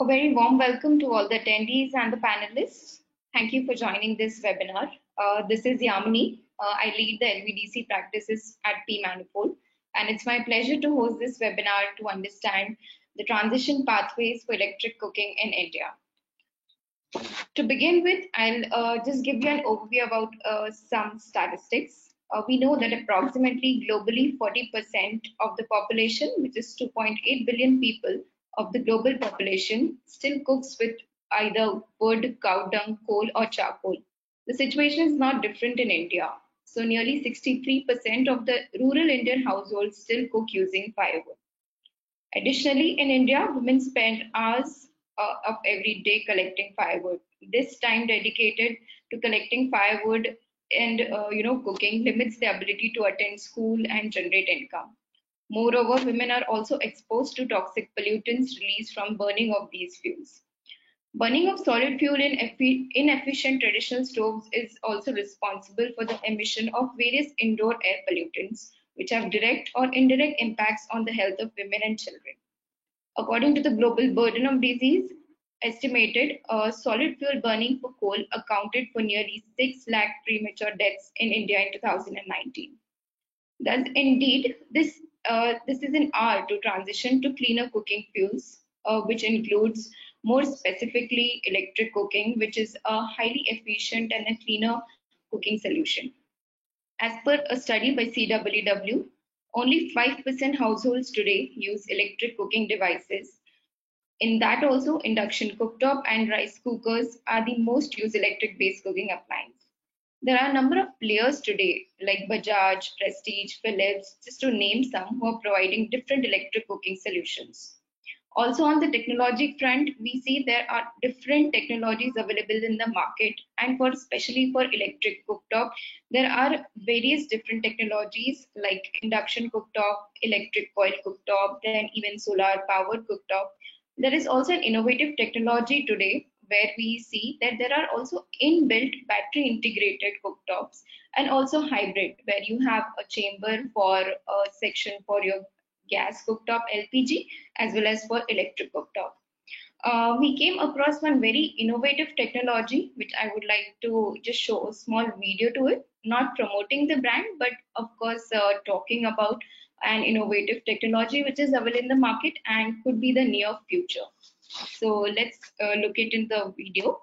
A very warm welcome to all the attendees and the panelists. Thank you for joining this webinar. This is Yamini. I lead the LVDC practices at P Manifold, and it's my pleasure to host this webinar to understand the transition pathways for electric cooking in India. To begin with, I'll just give you an overview about some statistics. We know that approximately globally 40% of the population, which is 2.8 billion people of the global population, still cooks with either wood, cow dung, coal, or charcoal. The situation is not different in India. So nearly 63% of the rural Indian households still cook using firewood. Additionally, in India, women spend hours of every day collecting firewood. This time dedicated to collecting firewood and cooking limits the ability to attend school and generate income. Moreover, women are also exposed to toxic pollutants released from burning of these fuels. Burning of solid fuel in inefficient traditional stoves is also responsible for the emission of various indoor air pollutants, which have direct or indirect impacts on the health of women and children. According to the Global Burden of Disease, estimated solid fuel burning for coal accounted for nearly 6 lakh premature deaths in India in 2019. Thus, indeed, this is an hour to transition to cleaner cooking fuels, which includes more specifically electric cooking, which is a highly efficient and a cleaner cooking solution. As per a study by CWW, only 5% households today use electric cooking devices. In that also, induction cooktop and rice cookers are the most used electric-based cooking appliance. There are a number of players today like Bajaj, Prestige, Philips, just to name some, who are providing different electric cooking solutions. Also on the technology front, we see there are different technologies available in the market, and for especially for electric cooktop, there are various different technologies like induction cooktop, electric coil cooktop, then even solar powered cooktop. There is also an innovative technology today where we see that there are also inbuilt battery integrated cooktops and also hybrid, where you have a chamber for a section for your gas cooktop LPG as well as for electric cooktop. We came across one very innovative technology, which I would like to just show a small video to it, not promoting the brand, but of course talking about an innovative technology which is available in the market and could be the near future. So let's look it in the video.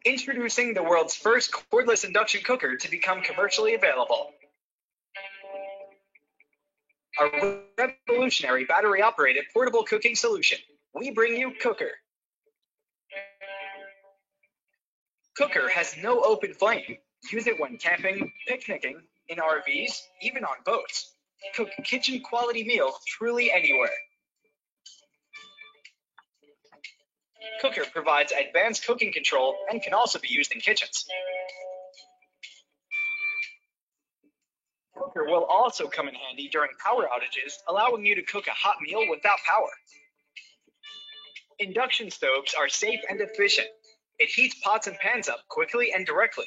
Introducing the world's first cordless induction cooker to become commercially available. A revolutionary battery-operated portable cooking solution. We bring you Cooker. Cooker has no open flame. Use it when camping, picnicking, in RVs, even on boats. Cook kitchen quality meals truly anywhere. Cooker provides advanced cooking control and can also be used in kitchens. Cooker will also come in handy during power outages, allowing you to cook a hot meal without power. Induction stoves are safe and efficient. It heats pots and pans up quickly and directly.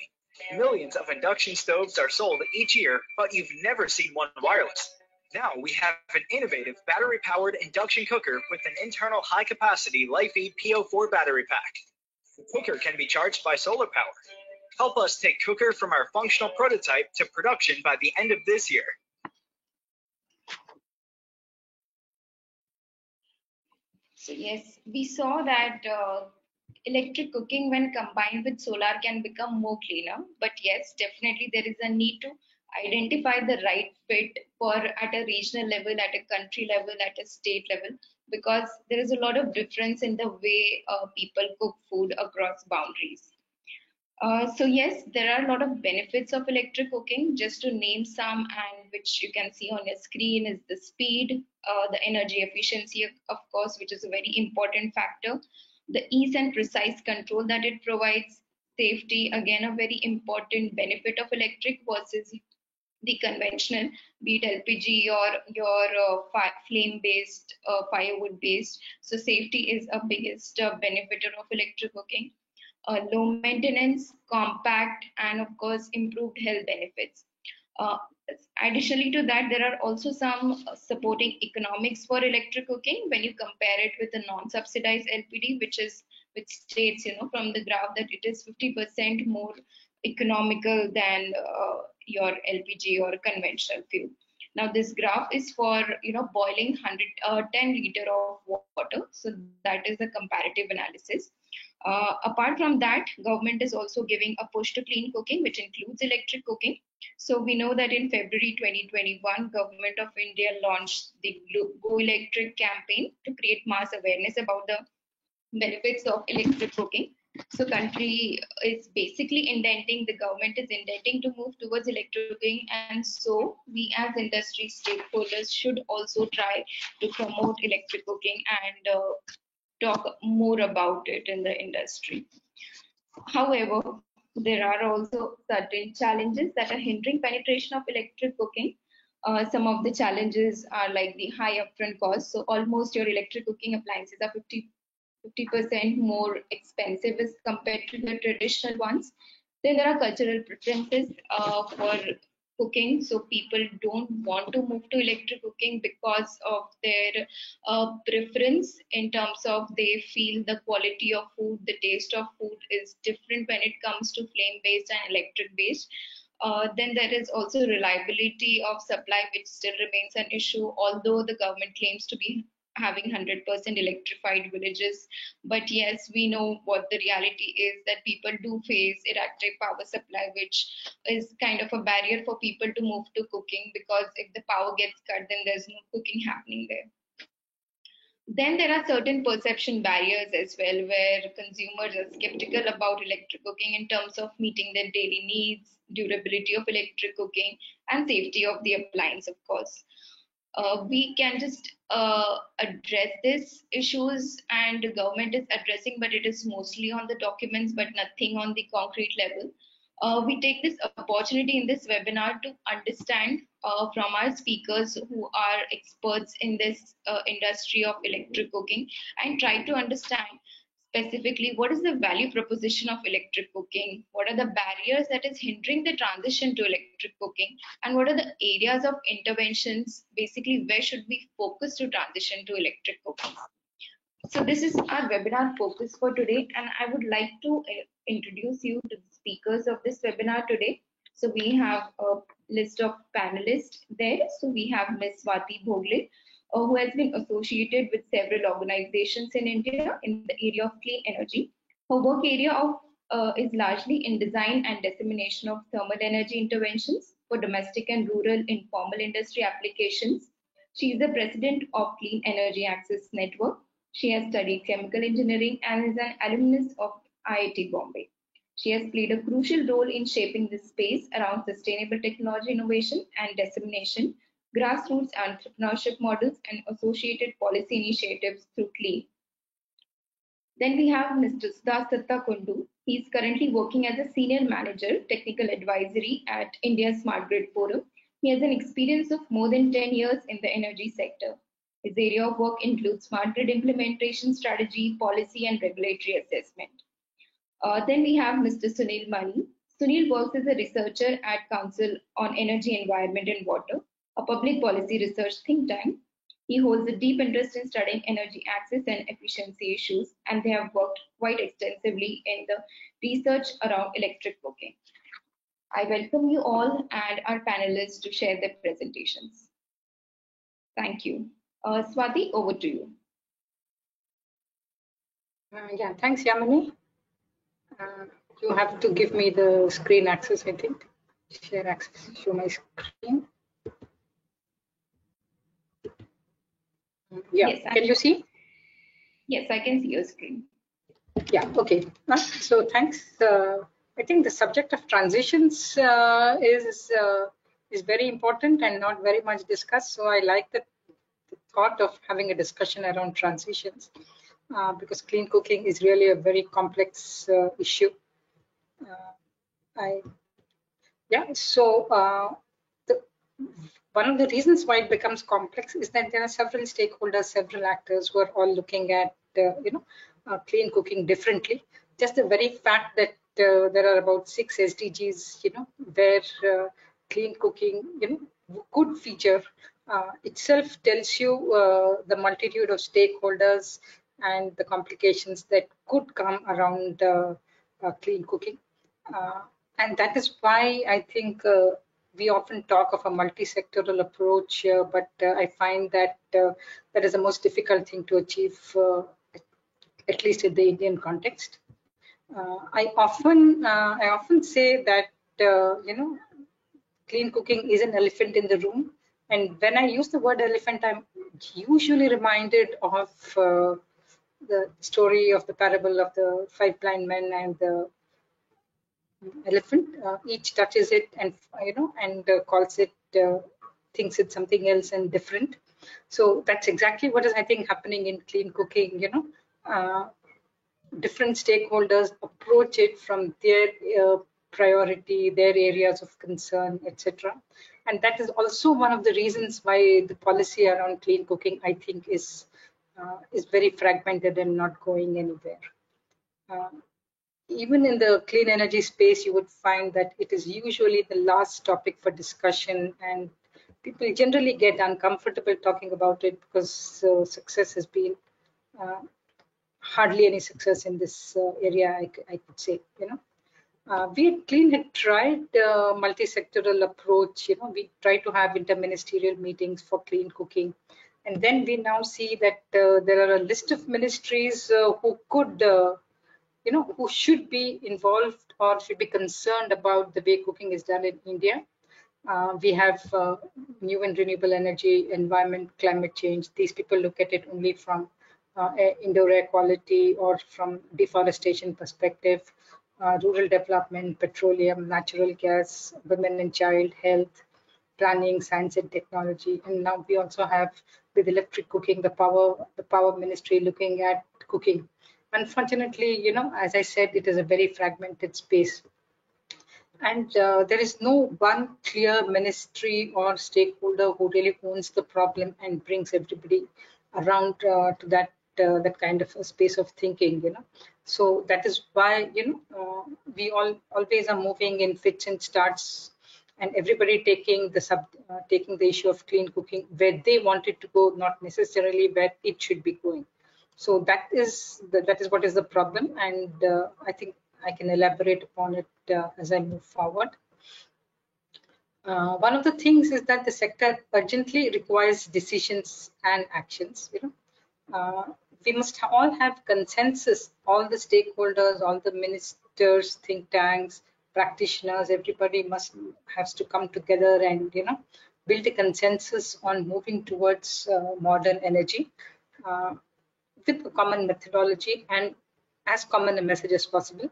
Millions of induction stoves are sold each year, but you've never seen one wireless. Now we have an innovative battery-powered induction cooker with an internal high-capacity LifeEat PO4 battery pack. The cooker can be charged by solar power. Help us take Cooker from our functional prototype to production by the end of this year. So yes, we saw that electric cooking when combined with solar can become more cleaner. But yes, definitely there is a need to identify the right fit for at a regional level, at a country level, at a state level, because there is a lot of difference in the way people cook food across boundaries. So yes, there are a lot of benefits of electric cooking. Just to name some, and which you can see on your screen, is the speed, the energy efficiency, of course, which is a very important factor, the ease and precise control that it provides, safety, again, a very important benefit of electric versus the conventional, be it LPG or your flame-based, firewood-based. So safety is a biggest benefit of electric cooking. Low maintenance, compact, and of course improved health benefits. Additionally to that, there are also some supporting economics for electric cooking when you compare it with the non-subsidized LPG, which states, from the graph that it is 50% more economical than your LPG or conventional fuel. Now, this graph is for boiling 10 liter of water, so that is a comparative analysis. Apart from that, government is also giving a push to clean cooking, which includes electric cooking. So we know that in February 2021, Government of India launched the Go Electric campaign to create mass awareness about the benefits of electric cooking. So country is basically the government is indenting to move towards electric cooking, and so we as industry stakeholders should also try to promote electric cooking and talk more about it in the industry. However, there are also certain challenges that are hindering penetration of electric cooking. Some of the challenges are like the high upfront cost. So almost your electric cooking appliances are 50% more expensive as compared to the traditional ones. Then there are cultural preferences for cooking. So people don't want to move to electric cooking because of their preference in terms of they feel the quality of food, the taste of food is different when it comes to flame-based and electric-based. Then there is also reliability of supply, which still remains an issue, although the government claims to be having 100% electrified villages. But yes, we know what the reality is, that people do face erratic power supply, which is kind of a barrier for people to move to cooking, because if the power gets cut, then there's no cooking happening there. Then there are certain perception barriers as well, where consumers are skeptical about electric cooking in terms of meeting their daily needs, durability of electric cooking, and safety of the appliance, of course. We can just address these issues, and the government is addressing, but it is mostly on the documents, but nothing on the concrete level. We take this opportunity in this webinar to understand from our speakers who are experts in this industry of electric cooking, and try to understand specifically what is the value proposition of electric cooking, what are the barriers that is hindering the transition to electric cooking, and what are the areas of interventions, basically where should we focus to transition to electric cooking. So this is our webinar focus for today, and I would like to introduce you to the speakers of this webinar today. So we have a list of panelists there. So we have Ms. Swati Bhogle, who has been associated with several organizations in India in the area of clean energy. Her work area is largely in design and dissemination of thermal energy interventions for domestic and rural informal industry applications. She is the president of Clean Energy Access Network. She has studied chemical engineering and is an alumnus of IIT Bombay. She has played a crucial role in shaping the space around sustainable technology innovation and dissemination, grassroots entrepreneurship models, and associated policy initiatives through CLEAN. Then we have Mr. Sudasatta Kundu. He is currently working as a senior manager, technical advisory at India Smart Grid Forum. He has an experience of more than 10 years in the energy sector. His area of work includes smart grid implementation strategy, policy, and regulatory assessment. Then we have Mr. Sunil Mani. Sunil works as a researcher at Council on Energy, Environment and Water, a public policy research think tank. He holds a deep interest in studying energy access and efficiency issues, and they have worked quite extensively in the research around electric cooking. I welcome you all and our panelists to share their presentations. Thank you. Swati, over to you. Yeah, thanks, Yamini. You have to give me the screen access, I think. Share access, show my screen. Yeah, yes, can you see? Yes, I can see your screen. Yeah, okay. So thanks. I think the subject of transitions is very important and not very much discussed. So I like the thought of having a discussion around transitions because clean cooking is really a very complex issue. One of the reasons why it becomes complex is that there are several stakeholders, several actors who are all looking at clean cooking differently. Just the very fact that there are about 6 SDGs, where clean cooking, good feature itself tells you the multitude of stakeholders and the complications that could come around clean cooking. And that is why I think we often talk of a multi-sectoral approach here, but I find that that is the most difficult thing to achieve, at least in the Indian context. I often say that clean cooking is an elephant in the room, and when I use the word elephant, I'm usually reminded of the story of the parable of the 5 blind men and the elephant. Each touches it and calls it, thinks it's something else and different. So that's exactly what is, I think, happening in clean cooking. Different stakeholders approach it from their priority, their areas of concern, etc. And that is also one of the reasons why the policy around clean cooking, I think, is very fragmented and not going anywhere. Even in the clean energy space, you would find that it is usually the last topic for discussion, and people generally get uncomfortable talking about it because success has been hardly any success in this area, I could say. We at Clean had tried multi-sectoral approach. We try to have interministerial meetings for clean cooking, and then we now see that there are a list of ministries who could, who should be involved or should be concerned about the way cooking is done in India. We have new and renewable energy, environment, climate change. These people look at it only from indoor air quality or from deforestation perspective, rural development, petroleum, natural gas, women and child health, planning, science and technology. And now we also have, with electric cooking, the power ministry looking at cooking. Unfortunately, as I said, it is a very fragmented space. And there is no one clear ministry or stakeholder who really owns the problem and brings everybody around to that kind of a space of thinking. So that is why we always are moving in fits and starts, and everybody taking the issue of clean cooking where they want it to go, not necessarily where it should be going. So that is what is the problem, and I think I can elaborate upon it as I move forward. One of the things is that the sector urgently requires decisions and actions. We must all have consensus, all the stakeholders, all the ministers, think tanks, practitioners, everybody has to come together and build a consensus on moving towards modern energy with a common methodology and as common a message as possible.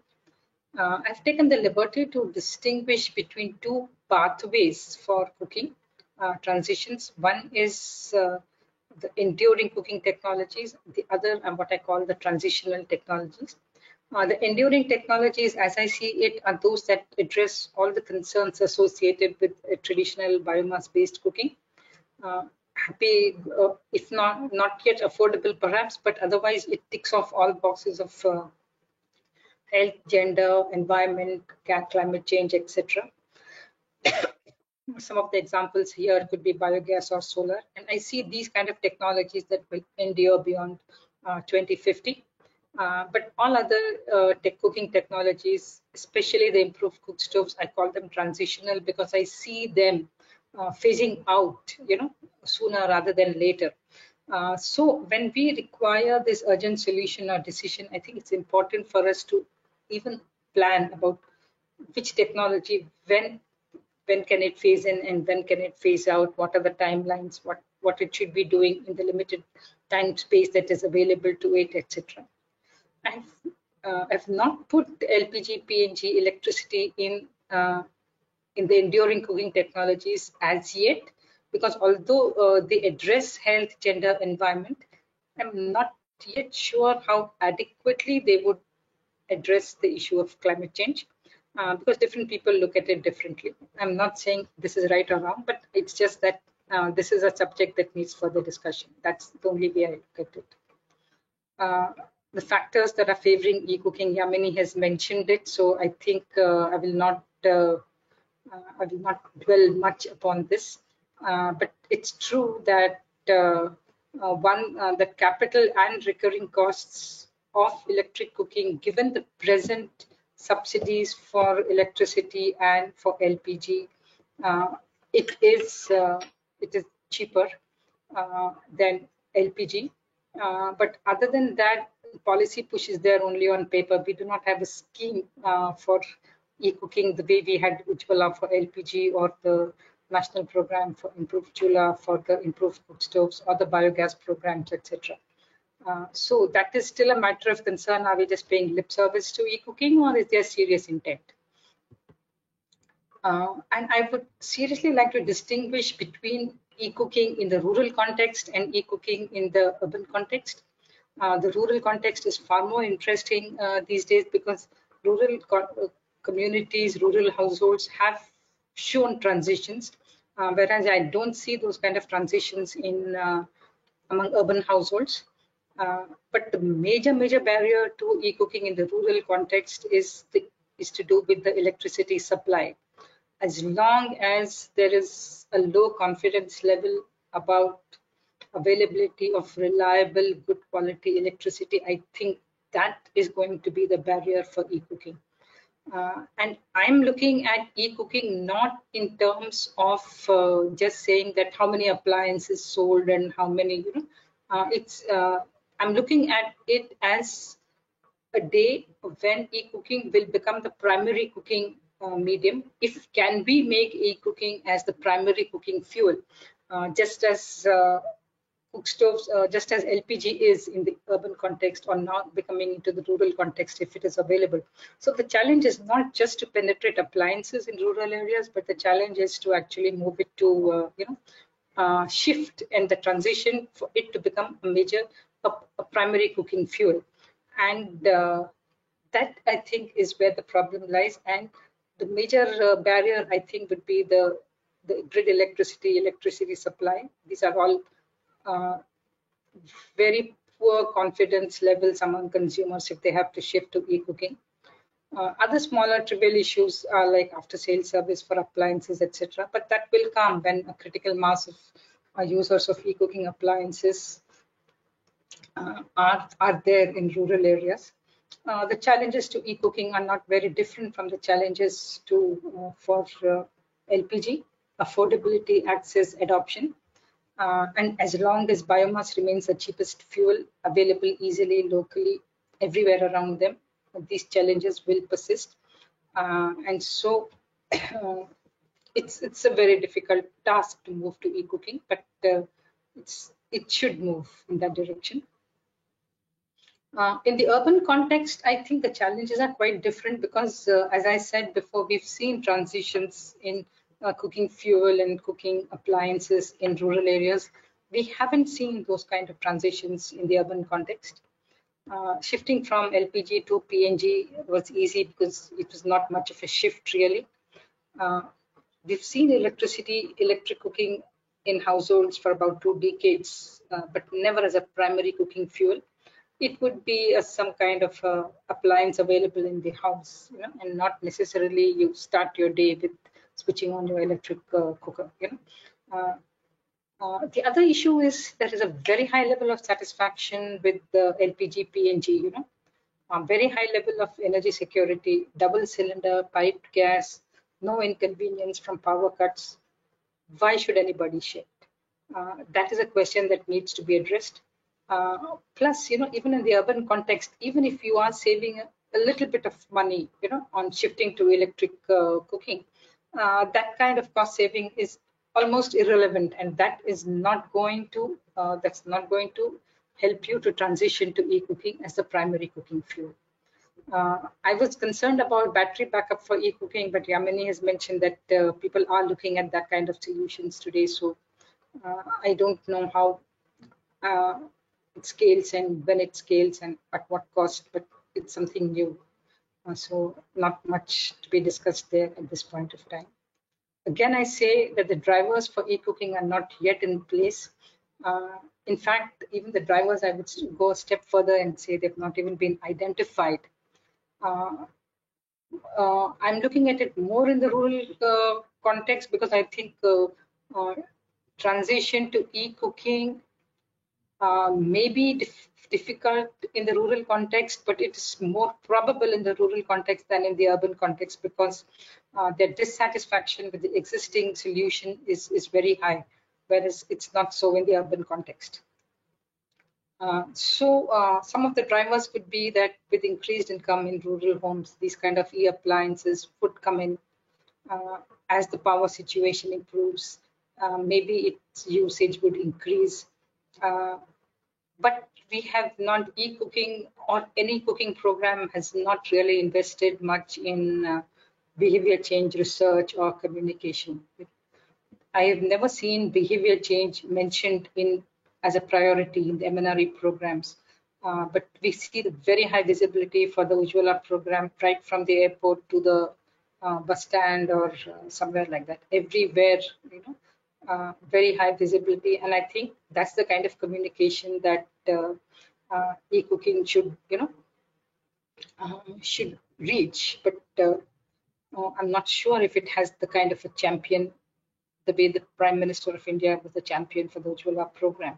I've taken the liberty to distinguish between two pathways for cooking transitions. One is the enduring cooking technologies, the other are what I call the transitional technologies. The enduring technologies, as I see it, are those that address all the concerns associated with traditional biomass-based cooking. Happy, if not yet affordable perhaps, but otherwise it ticks off all boxes of health, gender, environment, climate change, etc. Some of the examples here could be biogas or solar, and I see these kind of technologies that will endure beyond 2050. But all other cooking technologies, especially the improved cook stoves, I call them transitional because I see them phasing out, sooner rather than later. So when we require this urgent solution or decision, I think it's important for us to even plan about which technology, when can it phase in and when can it phase out, what are the timelines, what it should be doing in the limited time space that is available to it, etc. I've not put LPG, PNG, electricity in the enduring cooking technologies as yet, because although they address health, gender, environment, I'm not yet sure how adequately they would address the issue of climate change, because different people look at it differently. I'm not saying this is right or wrong, but it's just that this is a subject that needs further discussion. That's the only way I look at it. The factors that are favoring e-cooking, Yamini has mentioned it, so I think I will not I will not dwell much upon this, but it's true that the capital and recurring costs of electric cooking, given the present subsidies for electricity and for LPG, it is cheaper than LPG. But other than that, policy push is there only on paper. We do not have a scheme for e-cooking the way we had Ujjwala for LPG, or the national program for improved chula, for the improved cook stoves, or the biogas programs, etc. So that is still a matter of concern. Are we just paying lip service to e-cooking, or is there serious intent? And I would seriously like to distinguish between e-cooking in the rural context and e-cooking in the urban context. The rural context is far more interesting these days, because rural communities, rural households have shown transitions, whereas I don't see those kind of transitions in among urban households. But the major barrier to e-cooking in the rural context is to do with the electricity supply. As long as there is a low confidence level about availability of reliable, good quality electricity, I think that is going to be the barrier for e-cooking. And I'm looking at e-cooking not in terms of just saying that how many appliances sold and how many, I'm looking at it as a day when e-cooking will become the primary cooking medium. If can we make e-cooking as the primary cooking fuel, just as cook stoves, just as LPG is in the urban context, or not becoming into the rural context if it is available. So the challenge is not just to penetrate appliances in rural areas, but the challenge is to actually move it to, shift and the transition for it to become a primary cooking fuel. And that, I think, is where the problem lies. And the major barrier, I think, would be the grid electricity supply. These are all very poor confidence levels among consumers if they have to shift to e-cooking. Other smaller trivial issues are like after sales service for appliances, etc. But that will come when a critical mass of users of e-cooking appliances are there in rural areas. The challenges to e-cooking are not very different from the challenges for LPG: affordability, access, adoption. And as long as biomass remains the cheapest fuel available easily, locally, everywhere around them, these challenges will persist. And so it's a very difficult task to move to e-cooking, but it should move in that direction. In the urban context, I think the challenges are quite different, because as I said before, we've seen transitions in cooking fuel and cooking appliances in rural areas. We haven't seen those kind of transitions in the urban context. Shifting from LPG to PNG was easy because it was not much of a shift really. We've seen electric cooking in households for about 2 decades, but never as a primary cooking fuel. It would be some kind of appliance available in the house, and not necessarily you start your day with switching on your electric cooker. The other issue is there is a very high level of satisfaction with the LPG, PNG. Very high level of energy security, double cylinder, piped gas, no inconvenience from power cuts. Why should anybody shift? That is a question that needs to be addressed. Plus, even in the urban context, even if you are saving a little bit of money, on shifting to electric cooking, that kind of cost saving is almost irrelevant, and that is not going to help you to transition to e-cooking as the primary cooking fuel. I was concerned about battery backup for e-cooking, but Yamini has mentioned that people are looking at that kind of solutions today. So I don't know how it scales and when it scales and at what cost, but it's something new. So not much to be discussed there at this point of time. Again, I say that the drivers for e-cooking are not yet in place. In fact, even the drivers, I would go a step further and say they've not even been identified. I'm looking at it more in the rural context, because I think transition to e-cooking may be difficult in the rural context, but it is more probable in the rural context than in the urban context, because their dissatisfaction with the existing solution is very high, whereas it's not so in the urban context. Some of the drivers could be that with increased income in rural homes, these kind of e-appliances would come in as the power situation improves. Maybe its usage would increase. But we have not, e-cooking or any cooking program has not really invested much in behavior change research or communication. I have never seen behavior change mentioned in as a priority in the MNRE programs. But we see the very high visibility for the Ujjwala program right from the airport to the bus stand or somewhere like that. Everywhere, very high visibility, and I think that's the kind of communication that e-cooking should, should reach. But I'm not sure if it has the kind of a champion, the way the Prime Minister of India was the champion for the Ujjwala program.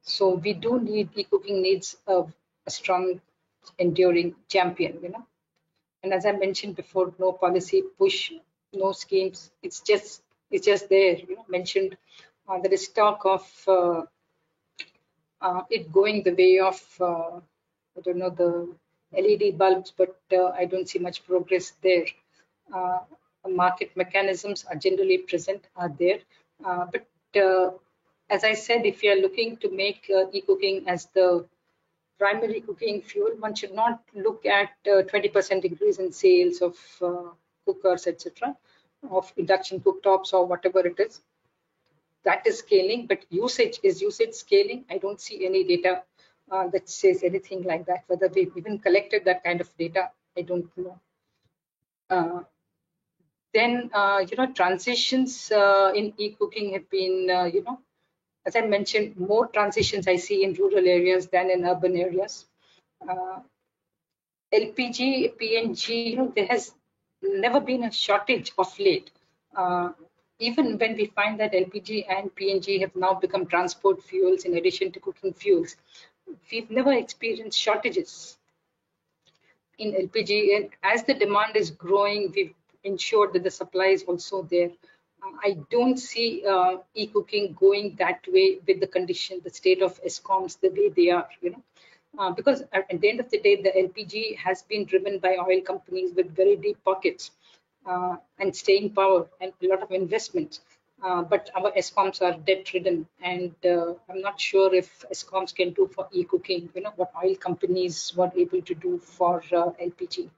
So we do need, e-cooking needs a strong, enduring champion, And as I mentioned before, no policy push, no schemes. It's just there, mentioned. There is talk of it going the way of, I don't know, the LED bulbs, but I don't see much progress there. Market mechanisms are generally present, are there. But as I said, if you are looking to make e-cooking as the primary cooking fuel, one should not look at 20% increase in sales of cookers, etc., of induction cooktops or whatever it is. That is scaling, but usage scaling? I don't see any data that says anything like that. Whether we've even collected that kind of data, I don't know. Then, transitions in e-cooking have been, as I mentioned, more transitions I see in rural areas than in urban areas. LPG, PNG, there has never been a shortage of late. Even when we find that LPG and PNG have now become transport fuels in addition to cooking fuels, we've never experienced shortages in LPG. And as the demand is growing, we've ensured that the supply is also there. I don't see e-cooking going that way with the condition, the state of ESCOMs, the way they are, because at the end of the day, the LPG has been driven by oil companies with very deep pockets and staying power and a lot of investments. But our ESCOMs are debt-ridden, and I'm not sure if ESCOMs can do for e-cooking, what oil companies were able to do for LPG.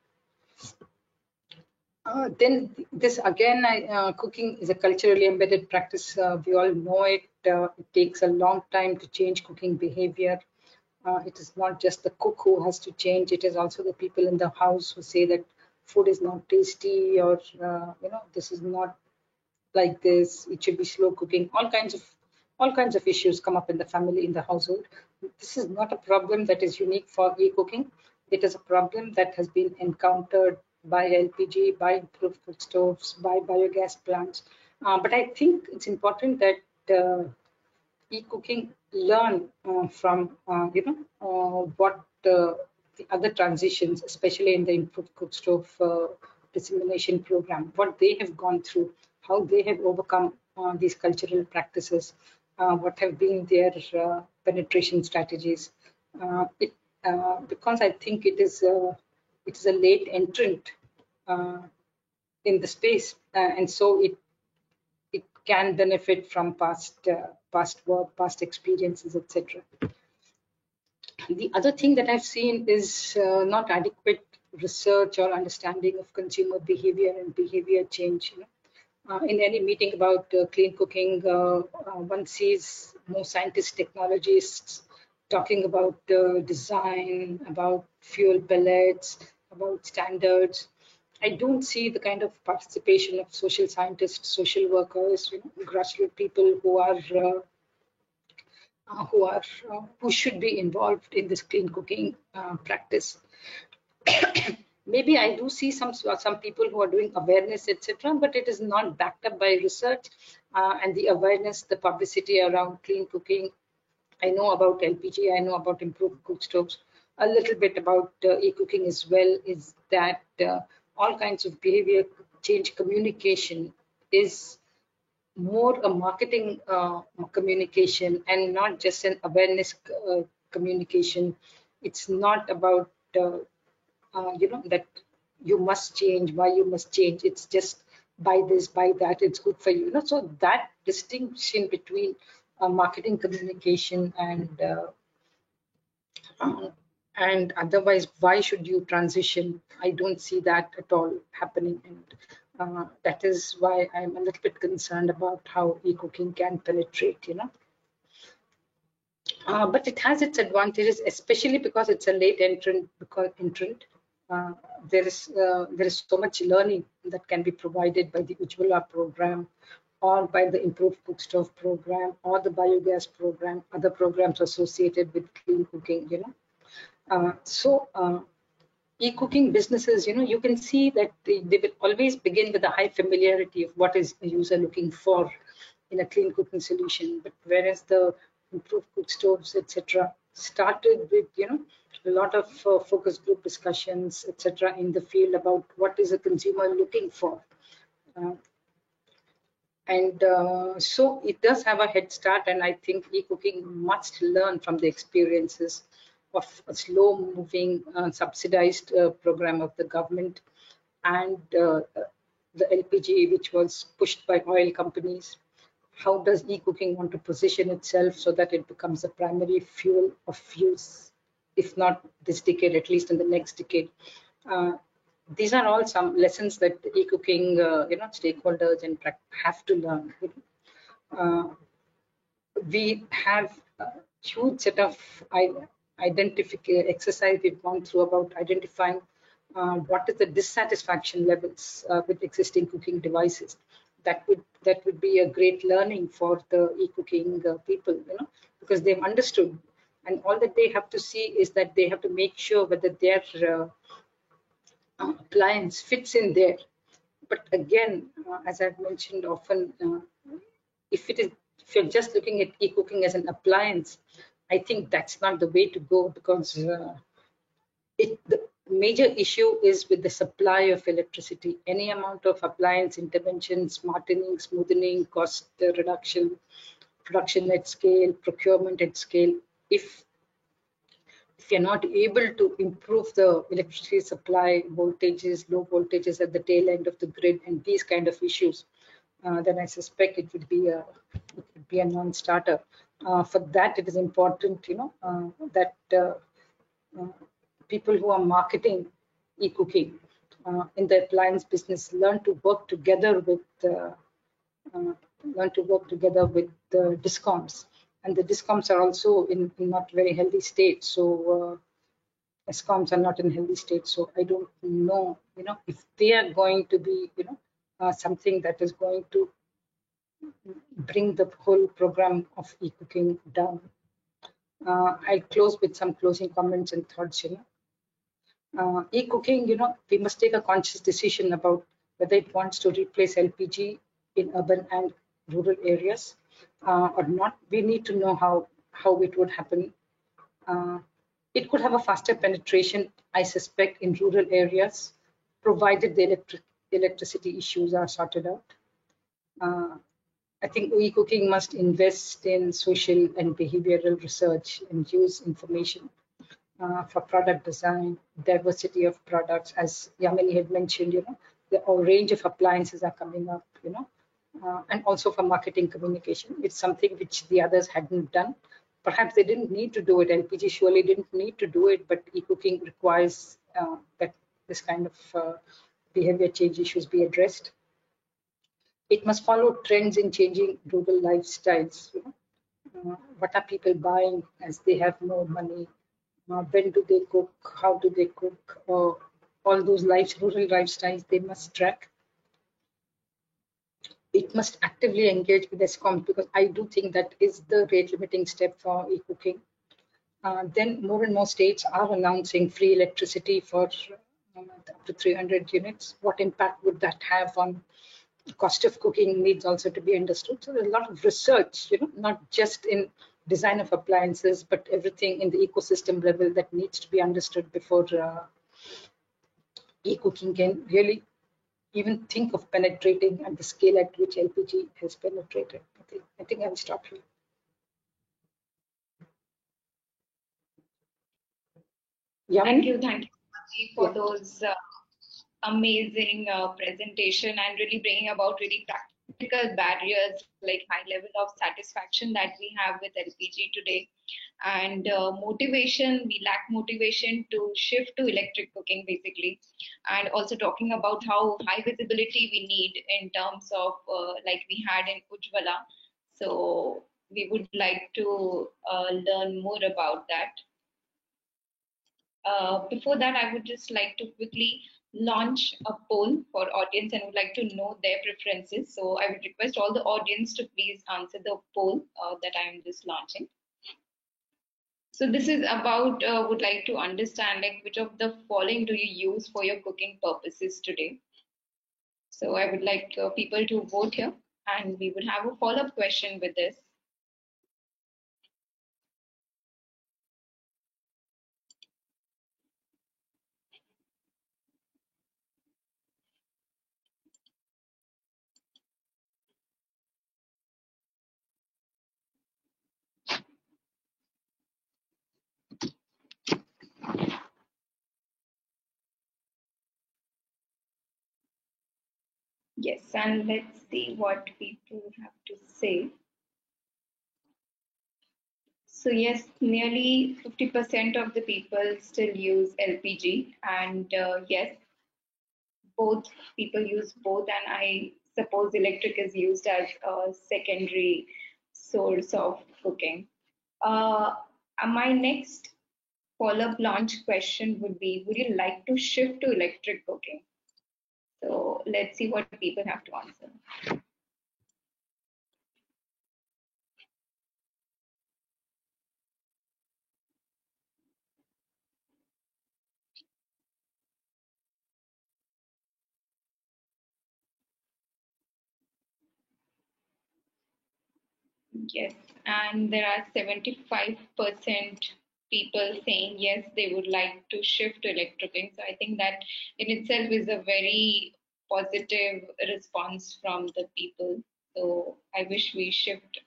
Then this again, cooking is a culturally embedded practice. We all know it. It takes a long time to change cooking behavior. It is not just the cook who has to change. It is also the people in the house who say that food is not tasty, or this is not like this. It should be slow cooking. All kinds of issues come up in the family, in the household. This is not a problem that is unique for e-cooking. It is a problem that has been encountered by LPG, by improved cook stoves, by biogas plants. But I think it's important that e-cooking learn from what the other transitions, especially in the improved cook stove dissemination program, what they have gone through, how they have overcome these cultural practices, what have been their penetration strategies. Because I think it is a late entrant in the space, and so it can benefit from past work, past experiences, etc. The other thing that I've seen is not adequate research or understanding of consumer behavior and behavior change. In any meeting about clean cooking, one sees more scientists, technologists talking about design, about fuel pellets, about standards. I don't see the kind of participation of social scientists, social workers, grassroots people who should be involved in this clean cooking practice. maybe I do see some people who are doing awareness, etc., but it is not backed up by research and the awareness, the publicity around clean cooking. I know about LPG, I know about improved cook stoves, a little bit about e-cooking as well, is that all kinds of behavior change communication is more a marketing communication and not just an awareness communication. It's not about that you must change, why you must change. It's just buy this, buy that, it's good for you. So that distinction between marketing communication and otherwise, why should you transition? I don't see that at all happening, and that is why I'm a little bit concerned about how e-cooking can penetrate. But it has its advantages, especially because it's a late entrant. There is so much learning that can be provided by the Ujjwala program, or by the Improved Cook Stove program, or the biogas program, other programs associated with clean cooking. E-cooking businesses, you can see that they will always begin with a high familiarity of what is a user looking for in a clean cooking solution. But whereas the improved cook stoves, etc., started with a lot of focus group discussions, etc., in the field about what is a consumer looking for. So it does have a head start, and I think e-cooking must learn from the experiences of a slow-moving, subsidized program of the government, and the LPG, which was pushed by oil companies. How does e-cooking want to position itself so that it becomes a primary fuel of use, if not this decade, at least in the next decade? These are all some lessons that e-cooking, stakeholders and have to learn. We have a huge set of identification exercise we've gone through about identifying what is the dissatisfaction levels with existing cooking devices. That would be a great learning for the e-cooking people, because they've understood, and all that they have to see is that they have to make sure whether their appliance fits in there. But again, as I've mentioned often, if you're just looking at e-cooking as an appliance, I think that's not the way to go, because the major issue is with the supply of electricity. Any amount of appliance intervention, smartening, smoothing, cost reduction, production at scale, procurement at scale, if you're not able to improve the electricity supply voltages, low voltages at the tail end of the grid, and these kind of issues, then I suspect it would be a non-starter. For that, it is important, that people who are marketing e-cooking in the appliance business learn to work together with the DISCOMs, and the DISCOMs are also in not very healthy state. So ESCOMs are not in healthy state. So I don't know, if they are going to be, something that is going to bring the whole program of e-cooking down. I'll close with some closing comments and thoughts. E-cooking, we must take a conscious decision about whether it wants to replace LPG in urban and rural areas or not. We need to know how it would happen. It could have a faster penetration, I suspect, in rural areas, provided the electricity issues are sorted out. I think e-cooking must invest in social and behavioral research and use information for product design, diversity of products. As Yamini had mentioned, the range of appliances are coming up, and also for marketing communication. It's something which the others hadn't done. Perhaps they didn't need to do it. LPG surely didn't need to do it, but e-cooking requires that this kind of behavior change issues be addressed. It must follow trends in changing rural lifestyles. What are people buying as they have more money? When do they cook? How do they cook? All those rural lifestyles they must track. It must actively engage with ESCOM, because I do think that is the rate limiting step for e-cooking. Then more and more states are announcing free electricity for up to 300 units. What impact would that have on the cost of cooking needs also to be understood. So there's a lot of research, not just in design of appliances, but everything in the ecosystem level that needs to be understood before e-cooking can really even think of penetrating at the scale at which LPG has penetrated. I think I'll stop here. Yeah. Thank you, for those amazing presentation and really bringing about really practical barriers like high level of satisfaction that we have with LPG today, and motivation. We lack motivation to shift to electric cooking basically, and also talking about how high visibility we need in terms of like we had in Ujjwala. So we would like to learn more about that. Before that, I would just like to quickly launch a poll for audience and would like to know their preferences. So I would request all the audience to please answer the poll that I am just launching. So this is about, would like to understand like which of the following do you use for your cooking purposes today? So I would like people to vote here, and we would have a follow-up question with this. Yes, and let's see what people have to say. So yes, nearly 50% of the people still use LPG, and yes, both people use both, and I suppose electric is used as a secondary source of cooking. My next follow-up launch question would be, would you like to shift to electric cooking? So let's see what people have to answer. Yes, and there are 75% people saying yes, they would like to shift to electric cooking. So I think that in itself is a very positive response from the people. So I wish we shift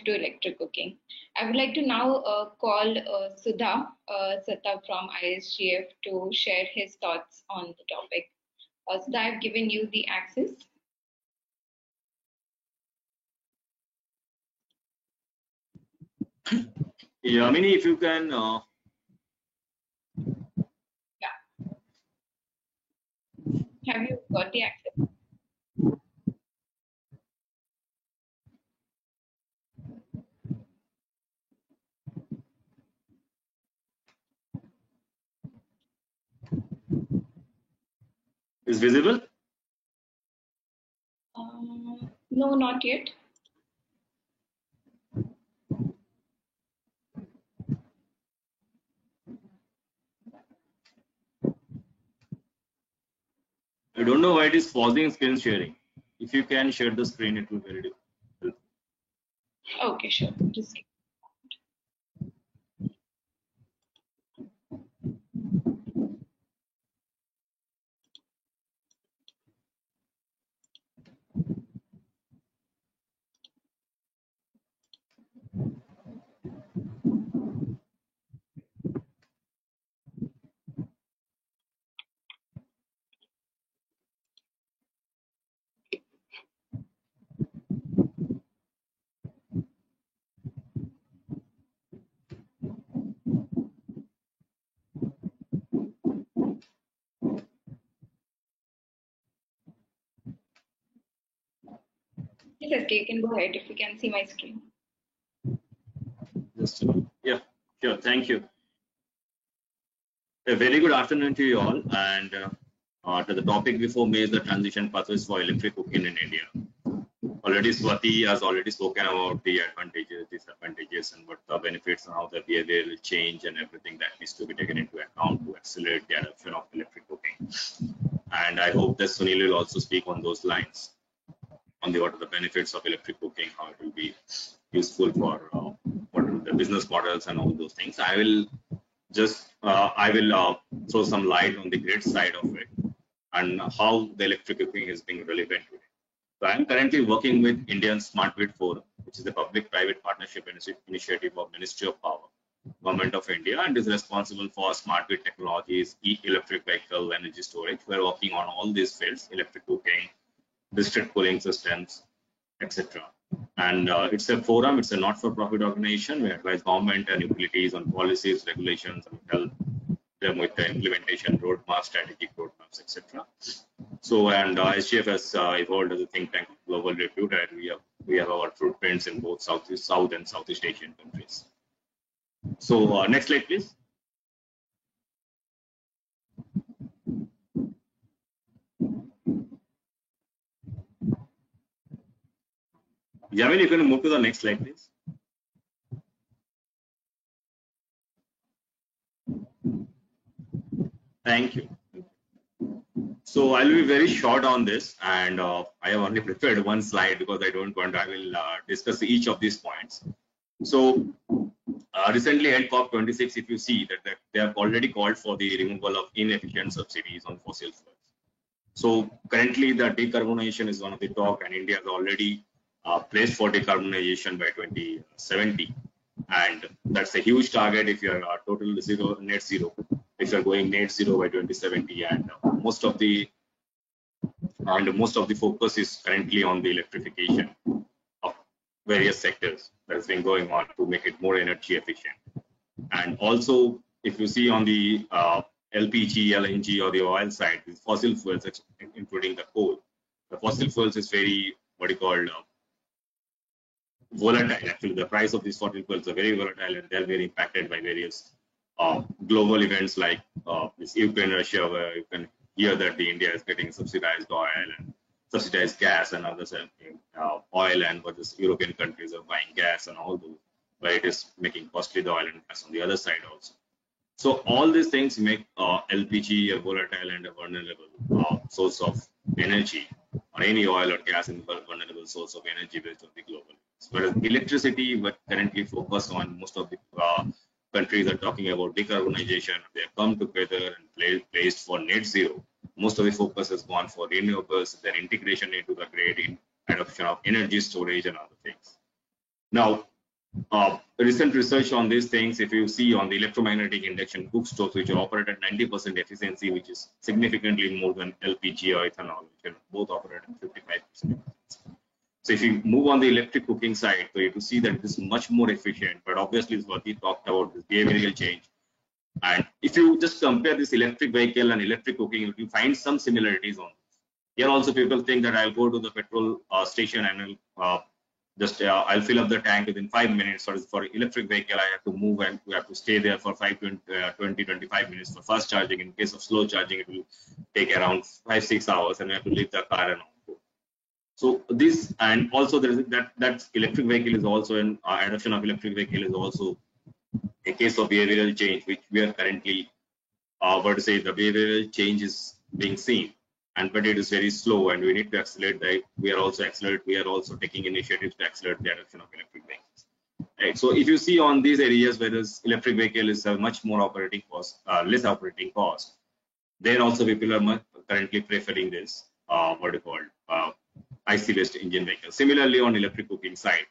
electric cooking. I would like to now call Sudha from ISGF to share his thoughts on the topic. Sudha, I've given you the access. Yamini, if you can. Yeah. Have you got the access? Is visible? No, not yet. I don't know why it is pausing screen sharing. If you can share the screen, it will be very helpful. Okay, sure. Just yes, you can go ahead if you can see my screen. Just yeah, sure. Thank you. A very good afternoon to you all, and to the topic before me is the transition pathways for electric cooking in India. already Swati has already spoken about the advantages, disadvantages, and what the benefits and how the behavior will change and everything that needs to be taken into account to accelerate the adoption of electric cooking. And I hope that Sunil will also speak on those lines, on what are the benefits of electric cooking, how it will be useful for what are the business models and all those things. I will just throw some light on the grid side of it and how the electric cooking is being relevant today. So I am currently working with Indian Smart Grid Forum, which is a public-private partnership initiative of Ministry of Power, Government of India, and is responsible for smart grid technologies, electric vehicle, energy storage. We are working on all these fields: electric cooking, district cooling systems, etc. And it's a forum, it's a not-for-profit organization. We advise government and utilities on policies, regulations, and help them with the implementation roadmap, strategic roadmaps, etc. So, and SGF has evolved as a think tank, global reputed. We have our footprints in both South and Southeast Asian countries. So, next slide, please. Jamil, you can move to the next slide, please. Thank you. So I'll be very short on this, and I have only prepared one slide because I don't want. I will discuss each of these points. So recently held COP26, if you see that they have already called for the removal of inefficient subsidies on fossil fuels. So currently the decarbonization is one of the talk, and India has already placed for decarbonization by 2070, and that's a huge target if you're total net zero. If you're going net zero by 2070, and most of the focus is currently on the electrification of various sectors that has been going on to make it more energy efficient. And also, if you see on the LPG, LNG, or the oil side, the fossil fuels, including the coal, the fossil fuels is very volatile. Actually, the price of these fossil fuels are very volatile, and they're very impacted by various global events like this Ukraine, Russia, where you can hear that the India is getting subsidized oil and subsidized gas and others, oil, and what the European countries are buying gas and all those, where it is making costly the oil and gas on the other side also. So all these things make LPG a volatile and a vulnerable source of energy, or any oil or gas in vulnerable source of energy based on the global. Whereas electricity, we're currently focused on, most of the countries are talking about decarbonization. They have come together and placed for net zero. Most of the focus has gone for renewables, their integration into the grid, in adoption of energy storage and other things. Now, recent research on these things, if you see on the electromagnetic induction cook stoves, which operate at 90% efficiency, which is significantly more than LPG or ethanol, which can both operate at 55% efficiency. So if you move on the electric cooking side, so you to see that it is much more efficient, but obviously what we talked about, this behavioral change. And if you just compare this electric vehicle and electric cooking, you find some similarities on this. Here also people think that I'll go to the petrol station and I'll fill up the tank within 5 minutes. For electric vehicle, I have to move and we have to stay there for 20-25 minutes for fast charging. In case of slow charging, it will take around 5-6 hours, and we have to leave the car and all. So this, and also there is that electric vehicle is also an adoption of electric vehicle is also a case of behavioral change, which we are currently the behavioral change is being seen, but it is very slow, and we need to accelerate that. We are also taking initiatives to accelerate the adoption of electric vehicles. Right. So if you see on these areas where this electric vehicle is a much more operating cost, less operating cost, then also people are currently preferring this IC-based engine vehicles. Similarly, on electric cooking side,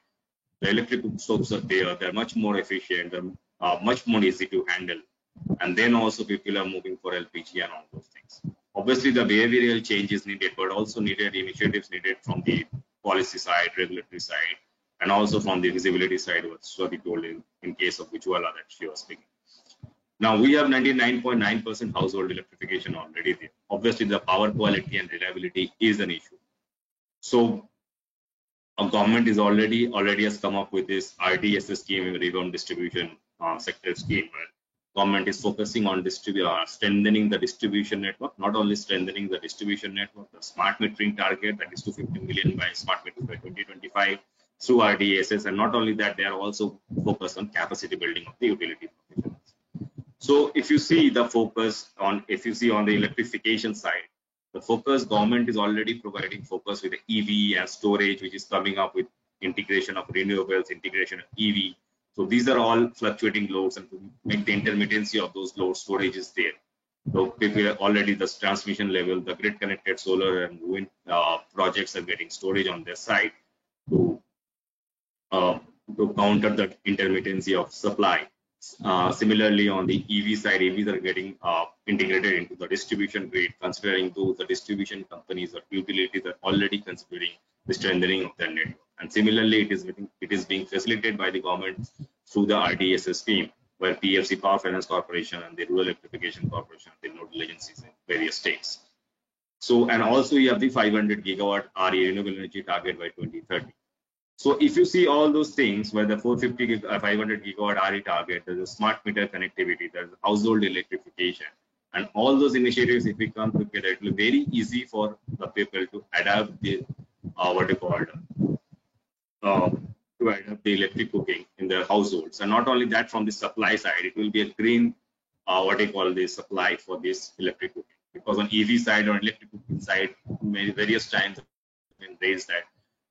the electric stoves are there. They're much more efficient. They're much more easy to handle. And then also people are moving for LPG and all those things. Obviously, the behavioral change is needed, but also needed initiatives needed from the policy side, regulatory side, and also from the visibility side, what Swati told in case of Ujjwala that she was speaking. Now, we have 99.9% household electrification already there. Obviously, the power quality and reliability is an issue. So, our government is already has come up with this RDSS scheme, Rebound Distribution Sector scheme, where government is focusing on strengthening the distribution network, not only strengthening the distribution network, the smart metering target that is 250 million by smart meters by 2025 through RDSS, and not only that, they are also focused on capacity building of the utility professionals. So if you see the focus on, if you see on the electrification side, the focus government is already providing focus with the EV and storage, which is coming up with integration of renewables, integration of EV. So these are all fluctuating loads, and to make the intermittency of those loads, storage is there. So already the transmission level, the grid connected solar and wind projects are getting storage on their side to counter the intermittency of supply. Similarly, on the EV side, EVs are getting integrated into the distribution grid, considering those the distribution companies or utilities are already considering the strengthening of their network. And similarly, it is being facilitated by the government through the RDSS scheme, where PFC, Power Finance Corporation, and the Rural Electrification Corporation, the nodal agencies in various states. So, and also you have the 500 gigawatt RE renewable energy target by 2030. So if you see all those things, where the 500 gigawatt RE target, there's a smart meter connectivity, there's household electrification, and all those initiatives, if we come together, it will be very easy for the people to adapt the to adapt the electric cooking in their households. And not only that, from the supply side, it will be a green supply for this electric cooking. Because on EV side or electric cooking side, various times been raised that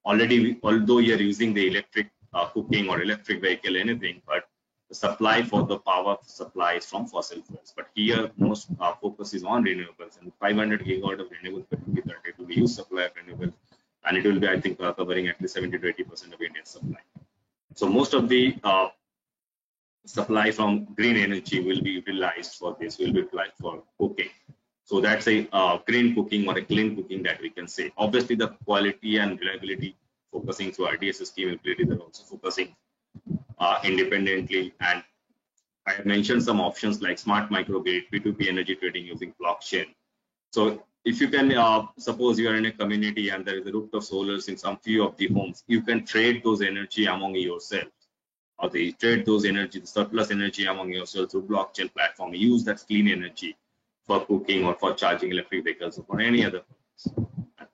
already, although you're using the electric cooking or electric vehicle, anything, but the supply for the power supply is from fossil fuels. But here, most focus is on renewables, and 500 gigawatt of renewables, it will be used supply of renewables, and it will be, I think, covering at least 70 to 80% of Indian supply. So most of the supply from green energy will be utilized for this, will be utilized for cooking. So that's a green cooking or a clean cooking that we can say. Obviously, the quality and reliability focusing through RDSS scheme utilities are also focusing independently. And I have mentioned some options like smart microgrid, P2P energy trading using blockchain. So if you can, suppose you are in a community and there is a rooftop solars in some few of the homes, you can trade those energy among yourselves, or they trade those energy, the surplus energy among yourselves through blockchain platform. Use that clean energy for cooking or for charging electric vehicles or for any other purpose.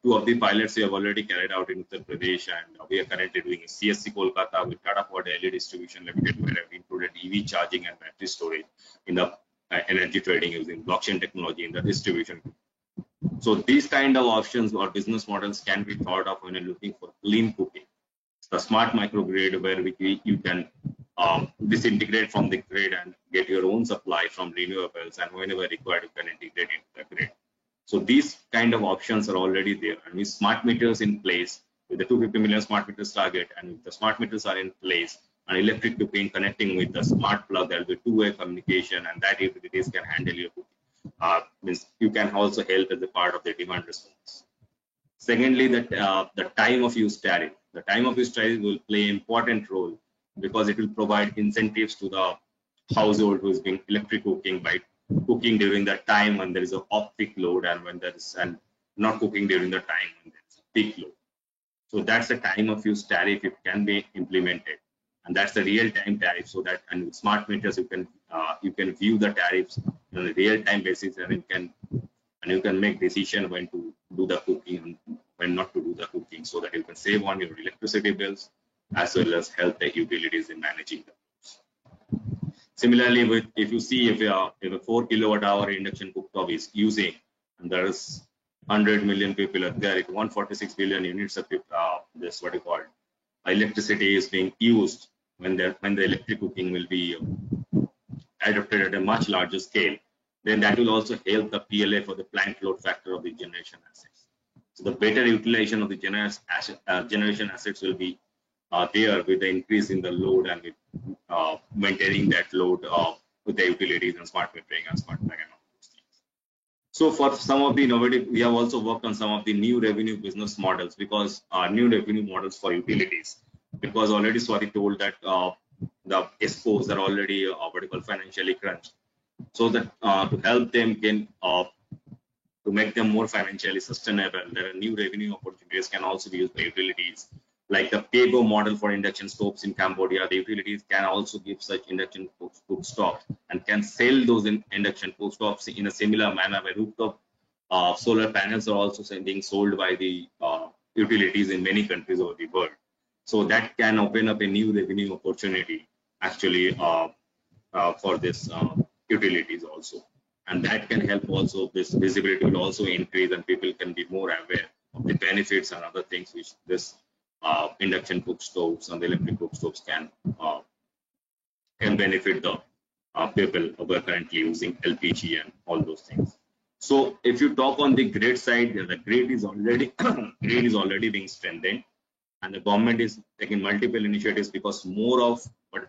Two of the pilots we have already carried out in Uttar Pradesh, and we are currently doing a CSC Kolkata with Tata Power Delhi Distribution Limited, where we included EV charging and battery storage in the energy trading using blockchain technology in the distribution. So these kind of options or business models can be thought of when you're looking for clean cooking. The smart microgrid, where you can disintegrate from the grid and get your own supply from renewables, and whenever required, you can integrate into the grid. So these kind of options are already there, and with smart meters in place, with the 250 million smart meters target, and if the smart meters are in place, and electric cooking connecting with the smart plug, there will be two-way communication, and that utilities can handle your cooking. Means you can also help as a part of the demand response. Secondly, the time of use tariff. The time of use tariff will play an important role because it will provide incentives to the household who is doing electric cooking by cooking during the time when there is an off-peak load, and when there is, and not cooking during the time when there is a peak load. So that's the time of use tariff. It can be implemented, and that's the real-time tariff. So that, and with smart meters, you can view the tariffs on a real-time basis, and you can make decision when to do the cooking and when not to do the cooking, so that you can save on your electricity bills as well as help the utilities in managing them. Similarly, if you see if a 4 kilowatt hour induction cooktop is using, and there is 100 million people out there, if 146 billion units of this what you call electricity is being used, when the electric cooking will be adopted at a much larger scale, then that will also help the PLA for the plant load factor of the generation assets. So the better utilization of the generation assets will be there with the increase in the load, and with maintaining that load with the utilities and smart metering and smart plug and all those things. So for some of the innovative, we have also worked on some of the new revenue business models, because new revenue models for utilities, because already Swati told that the ESCOs are already financially crunched. So that to help them gain, to make them more financially sustainable, there are new revenue opportunities can also be used by utilities like the pay-go model for induction stoves in Cambodia, the utilities can also give such induction cooktops and can sell those induction cooktops in a similar manner where rooftop solar panels are also being sold by the utilities in many countries over the world. So that can open up a new revenue opportunity actually for this utilities also. And that can help also, this visibility will also increase and people can be more aware of the benefits and other things which this induction cook stoves and the electric cook stoves can benefit the people who are currently using LPG and all those things. So if you talk on the grid side, the grid is already being strengthened, and the government is taking multiple initiatives because more of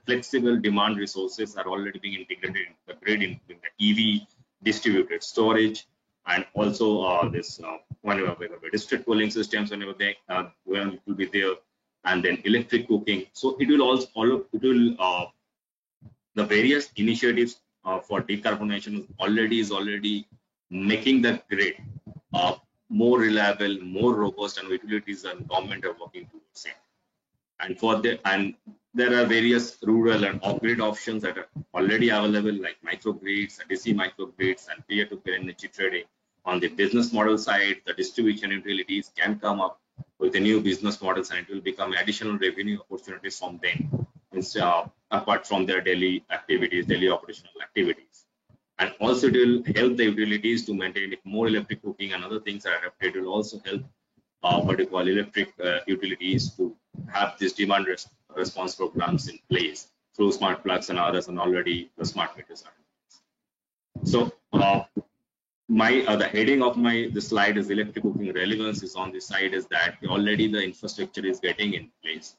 flexible demand resources are already being integrated into the grid, including the EV distributed storage, and also this whenever district cooling systems, whenever they when it will be there, and then electric cooking. So it will also the various initiatives for decarbonization is already making the grid more reliable, more robust, and utilities and government are working towards it. And there are various rural and off-grid options that are already available, like microgrids, DC microgrids, and peer-to-peer energy trading. On the business model side, the distribution utilities can come up with the new business models, and it will become additional revenue opportunities from them, apart from their daily activities, daily operational activities. And also it will help the utilities to maintain more electric cooking and other things are adapted. It will also help what you call electric utilities to have these demand response programs in place through smart plugs and others, and already the smart meters are in place. So the heading of the slide is electric cooking relevance is on this side is that already the infrastructure is getting in place.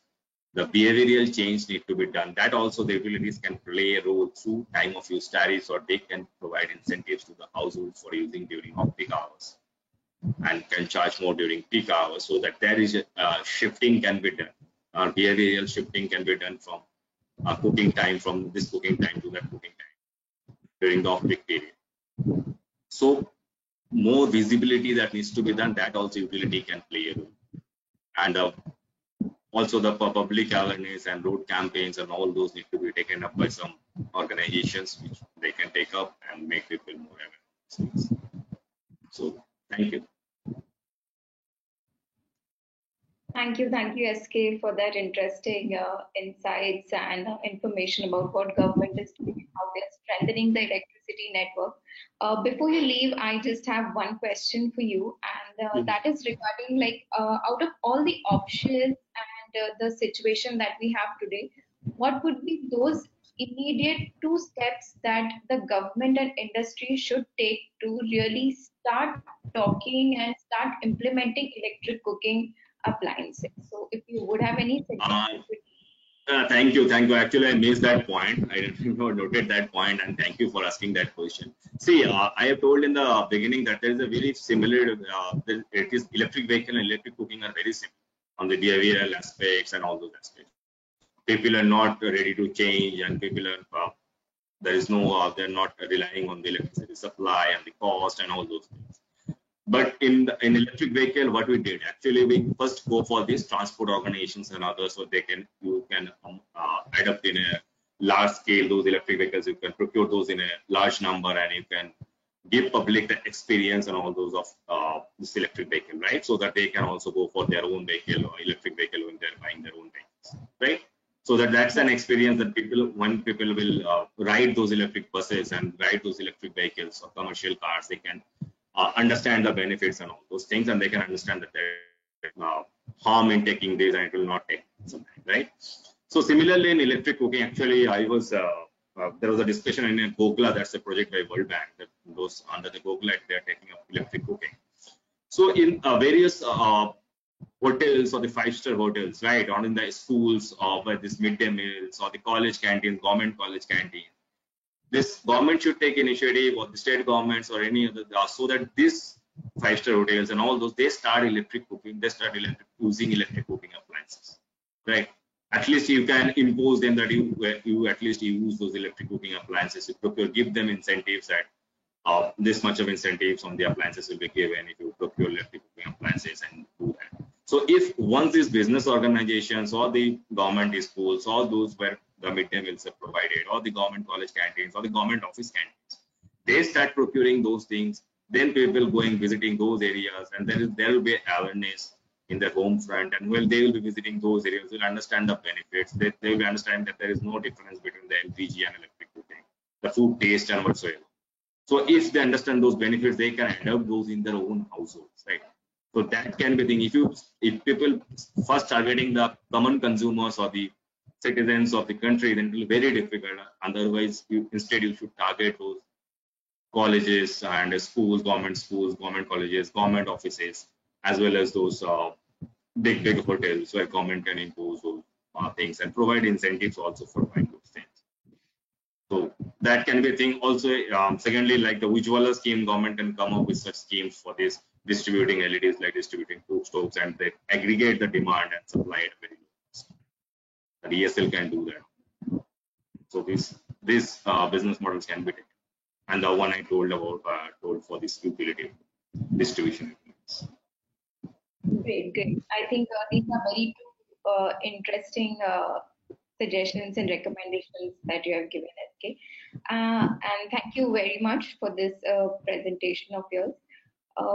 The behavioral change need to be done. That also the utilities can play a role through time of use tariffs, or they can provide incentives to the households for using during off-peak hours, and can charge more during peak hours, so that there is a shifting can be done. Behavioral shifting can be done from cooking time, from this cooking time to that cooking time during the off-peak period. So more visibility that needs to be done, that also utility can play a role. And also the public awareness and road campaigns and all those need to be taken up by some organizations which they can take up and make people more aware. So thank you. Thank you, SK, for that interesting insights and information about what government is doing, how they're strengthening the electricity network. Before you leave, I just have one question for you, and that is regarding out of all the options and the situation that we have today, what would be those immediate 2 steps that the government and industry should take to really start talking and start implementing electric cooking appliances? So if you would have any suggestions. Thank you. Actually, I missed that point. I didn't noted that point, and thank you for asking that question. See, I have told in the beginning that there is a very similar, it is electric vehicle and electric cooking are very similar on the behavioral aspects and all those aspects. People are not ready to change, and people are, there is no, they're not relying on the electricity supply and the cost and all those things. But in electric vehicle, what we did actually, we first go for these transport organizations and others, so you can adapt in a large scale those electric vehicles. You can procure those in a large number, and you can give public the experience and all those of this electric vehicle, right? So that they can also go for their own vehicle or electric vehicle when they're buying their own vehicles, right? So that's an experience that when people will ride those electric buses and ride those electric vehicles or commercial cars, they can understand the benefits and all those things, and they can understand that there's harm in taking this, and it will not take some time, right? So similarly in electric cooking, actually I was there was a discussion in Gokula, that's a project by World Bank, that those under the Gokula they're taking up electric cooking. So in various hotels or the 5-star hotels, right, or in the schools or by this midday meals or the college canteen, government college canteen, this government should take initiative, or the state governments or any other, so that this 5-star hotels and all those, they start electric cooking, they start using electric cooking appliances, right? At least you can impose them that you at least use those electric cooking appliances. You procure, give them incentives that this much of incentives on the appliances will be given if you procure electric cooking appliances and do that. So if once these business organizations or the government schools or those where the midday meals are provided or the government college canteens or the government office canteens, they start procuring those things, then people going visiting those areas, and there will be awareness in their home front, and well, they will be visiting those areas, will understand the benefits. They will understand that there is no difference between the LPG and electric cooking, the food taste and whatsoever. So if they understand those benefits, they can adopt those in their own households, right? So that can be thing. If people first targeting the common consumers or the citizens of the country, then it will be very difficult. Otherwise, instead you should target those colleges and schools, government colleges, government offices, as well as those big hotels where government can impose those things and provide incentives also for buying those things. So that can be a thing. Also, secondly, like the Ujjwala scheme, government can come up with such schemes for this, distributing LEDs, like distributing cook stoves, and they aggregate the demand and supply at very low cost. The ESL can do that. So these business models can be taken. And the one I told about, told for this utility distribution. Great, great. I think these are very interesting suggestions and recommendations that you have given, SK. And thank you very much for this presentation of yours.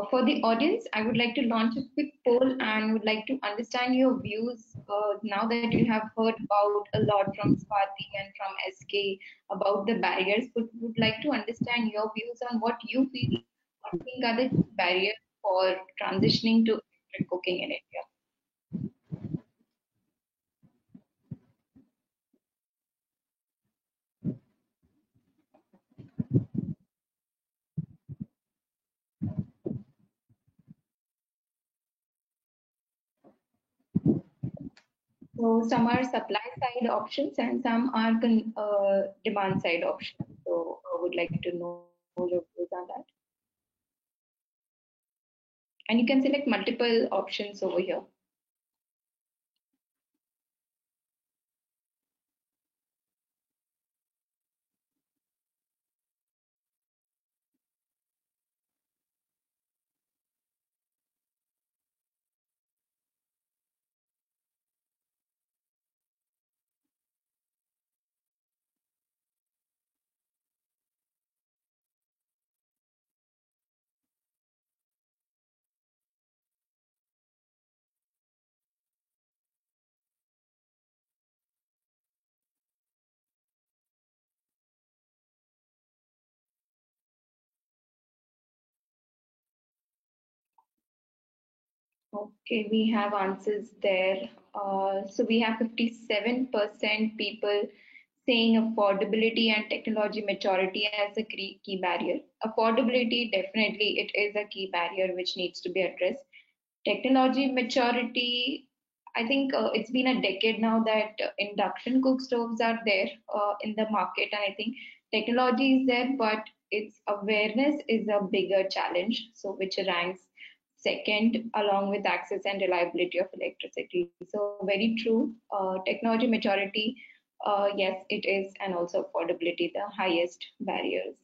For the audience, I would like to launch a quick poll and would like to understand your views now that you have heard about a lot from Swati and from SK about the barriers. Would like to understand your views on what you feel or think are the barriers for transitioning to electric cooking in India. So some are supply side options and some are demand side options. So I would like to know your views on that. And you can select multiple options over here. Okay, we have answers there. So we have 57% people saying affordability and technology maturity as a key barrier. Affordability, definitely, it is a key barrier which needs to be addressed. Technology maturity, I think it's been a decade now that induction cook stoves are there in the market, and I think technology is there, but its awareness is a bigger challenge. So which ranks second along with access and reliability of electricity. So very true. Technology maturity, yes, it is, and also affordability, the highest barriers.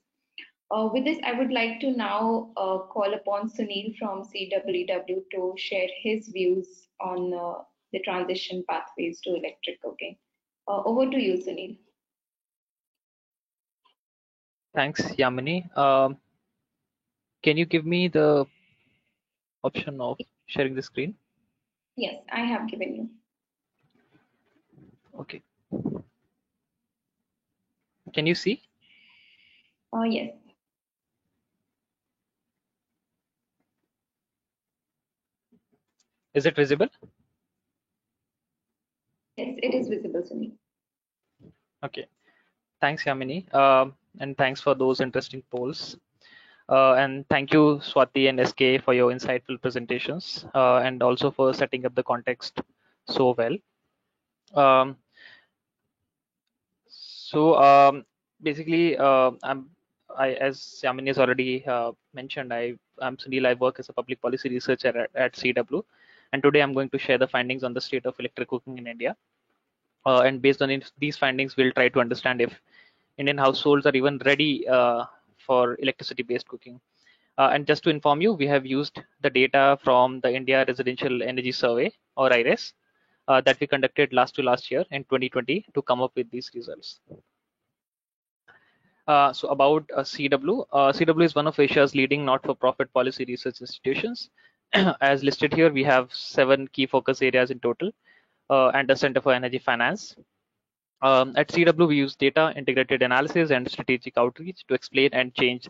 With this, I would like to now call upon Sunil from CWEW to share his views on the transition pathways to electric cooking. Over to you, Sunil. Thanks, Yamini. Can you give me the option of sharing the screen? Yes, I have given you. Okay. Can you see? Yes. Is it visible? Yes, it is visible, Sunil. Okay. Thanks, Yamini. And thanks for those interesting polls. And thank you, Swati and SK, for your insightful presentations and also for setting up the context so well. Basically, as Yamini has already mentioned, I'm Sunil. I work as a public policy researcher at CW, and today I'm going to share the findings on the state of electric cooking in India. And based on these findings, we'll try to understand if Indian households are even ready for electricity-based cooking. And just to inform you, we have used the data from the India Residential Energy Survey, or IRES, that we conducted last year in 2020 to come up with these results. So about CW. CW is one of Asia's leading not-for-profit policy research institutions. As listed here, we have 7 key focus areas in total, and a Center for Energy Finance. At CW, we use data, integrated analysis, and strategic outreach to explain and change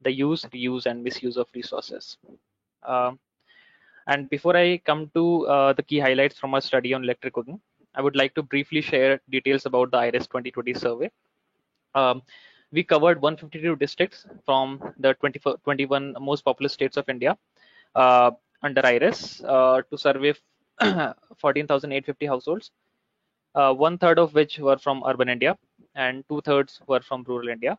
the use, reuse, and misuse of resources. And before I come to the key highlights from our study on electric cooking, I would like to briefly share details about the IRES 2020 survey. We covered 152 districts from the 21 most populous states of India under IRES to survey 14,850 households, 1/3 of which were from urban India and 2/3 were from rural India.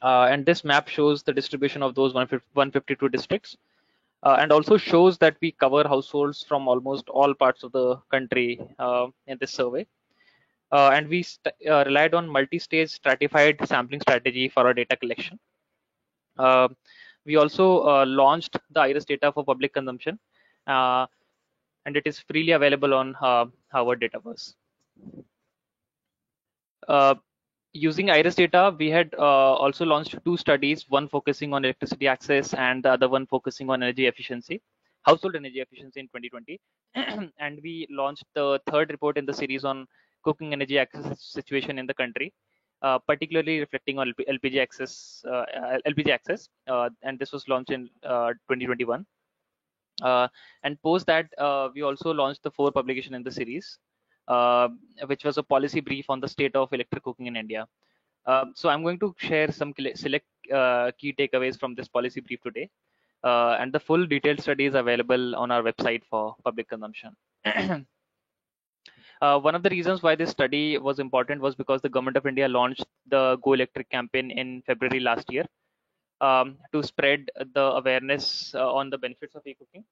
And this map shows the distribution of those 152 districts, and also shows that we cover households from almost all parts of the country in this survey. And we relied on multi-stage stratified sampling strategy for our data collection. We also launched the IRES data for public consumption, and it is freely available on Harvard Dataverse. Using IRES data, we had also launched 2 studies, one focusing on electricity access and the other one focusing on energy efficiency, household energy efficiency in 2020. And we launched the 3rd report in the series on cooking energy access situation in the country, particularly reflecting on LPG access, and this was launched in 2021. And post that, we also launched the 4th publication in the series, which was a policy brief on the state of electric cooking in India. So I'm going to share some select key takeaways from this policy brief today. And the full detailed study is available on our website for public consumption. One of the reasons why this study was important was because the Government of India launched the Go Electric campaign in February last year to spread the awareness on the benefits of e-cooking.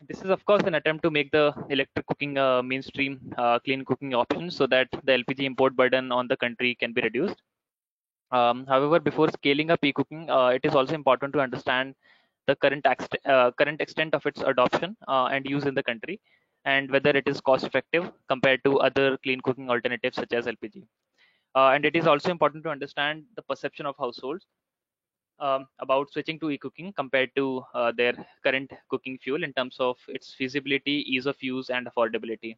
This is, of course, an attempt to make the electric cooking mainstream clean cooking option so that the LPG import burden on the country can be reduced. However, before scaling up e-cooking, it is also important to understand the current extent of its adoption and use in the country, and whether it is cost effective compared to other clean cooking alternatives such as LPG. And it is also important to understand the perception of households about switching to e-cooking compared to their current cooking fuel in terms of its feasibility, ease of use, and affordability.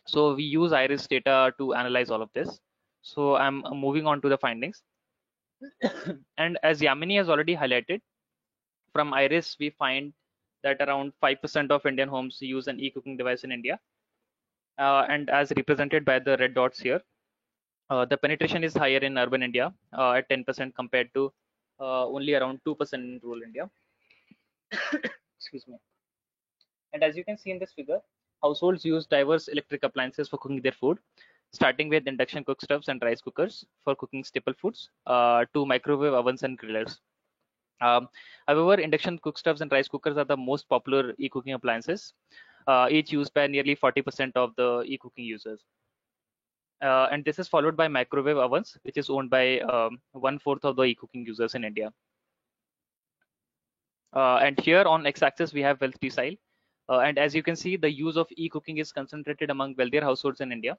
So we use IRES data to analyze all of this. So I'm moving on to the findings. And as Yamini has already highlighted, from IRES we find that around 5% of Indian homes use an e-cooking device in India. And as represented by the red dots here, the penetration is higher in urban India at 10% compared to only around 2% in rural India. Excuse me. And as you can see in this figure, households use diverse electric appliances for cooking their food, starting with induction cookstoves and rice cookers for cooking staple foods, to microwave ovens and grillers. However, induction cookstoves and rice cookers are the most popular e-cooking appliances, each used by nearly 40% of the e-cooking users. And this is followed by microwave ovens, which is owned by 1/4 of the e-cooking users in India. And here on x-axis, we have wealth decile. And as you can see, the use of e-cooking is concentrated among wealthier households in India.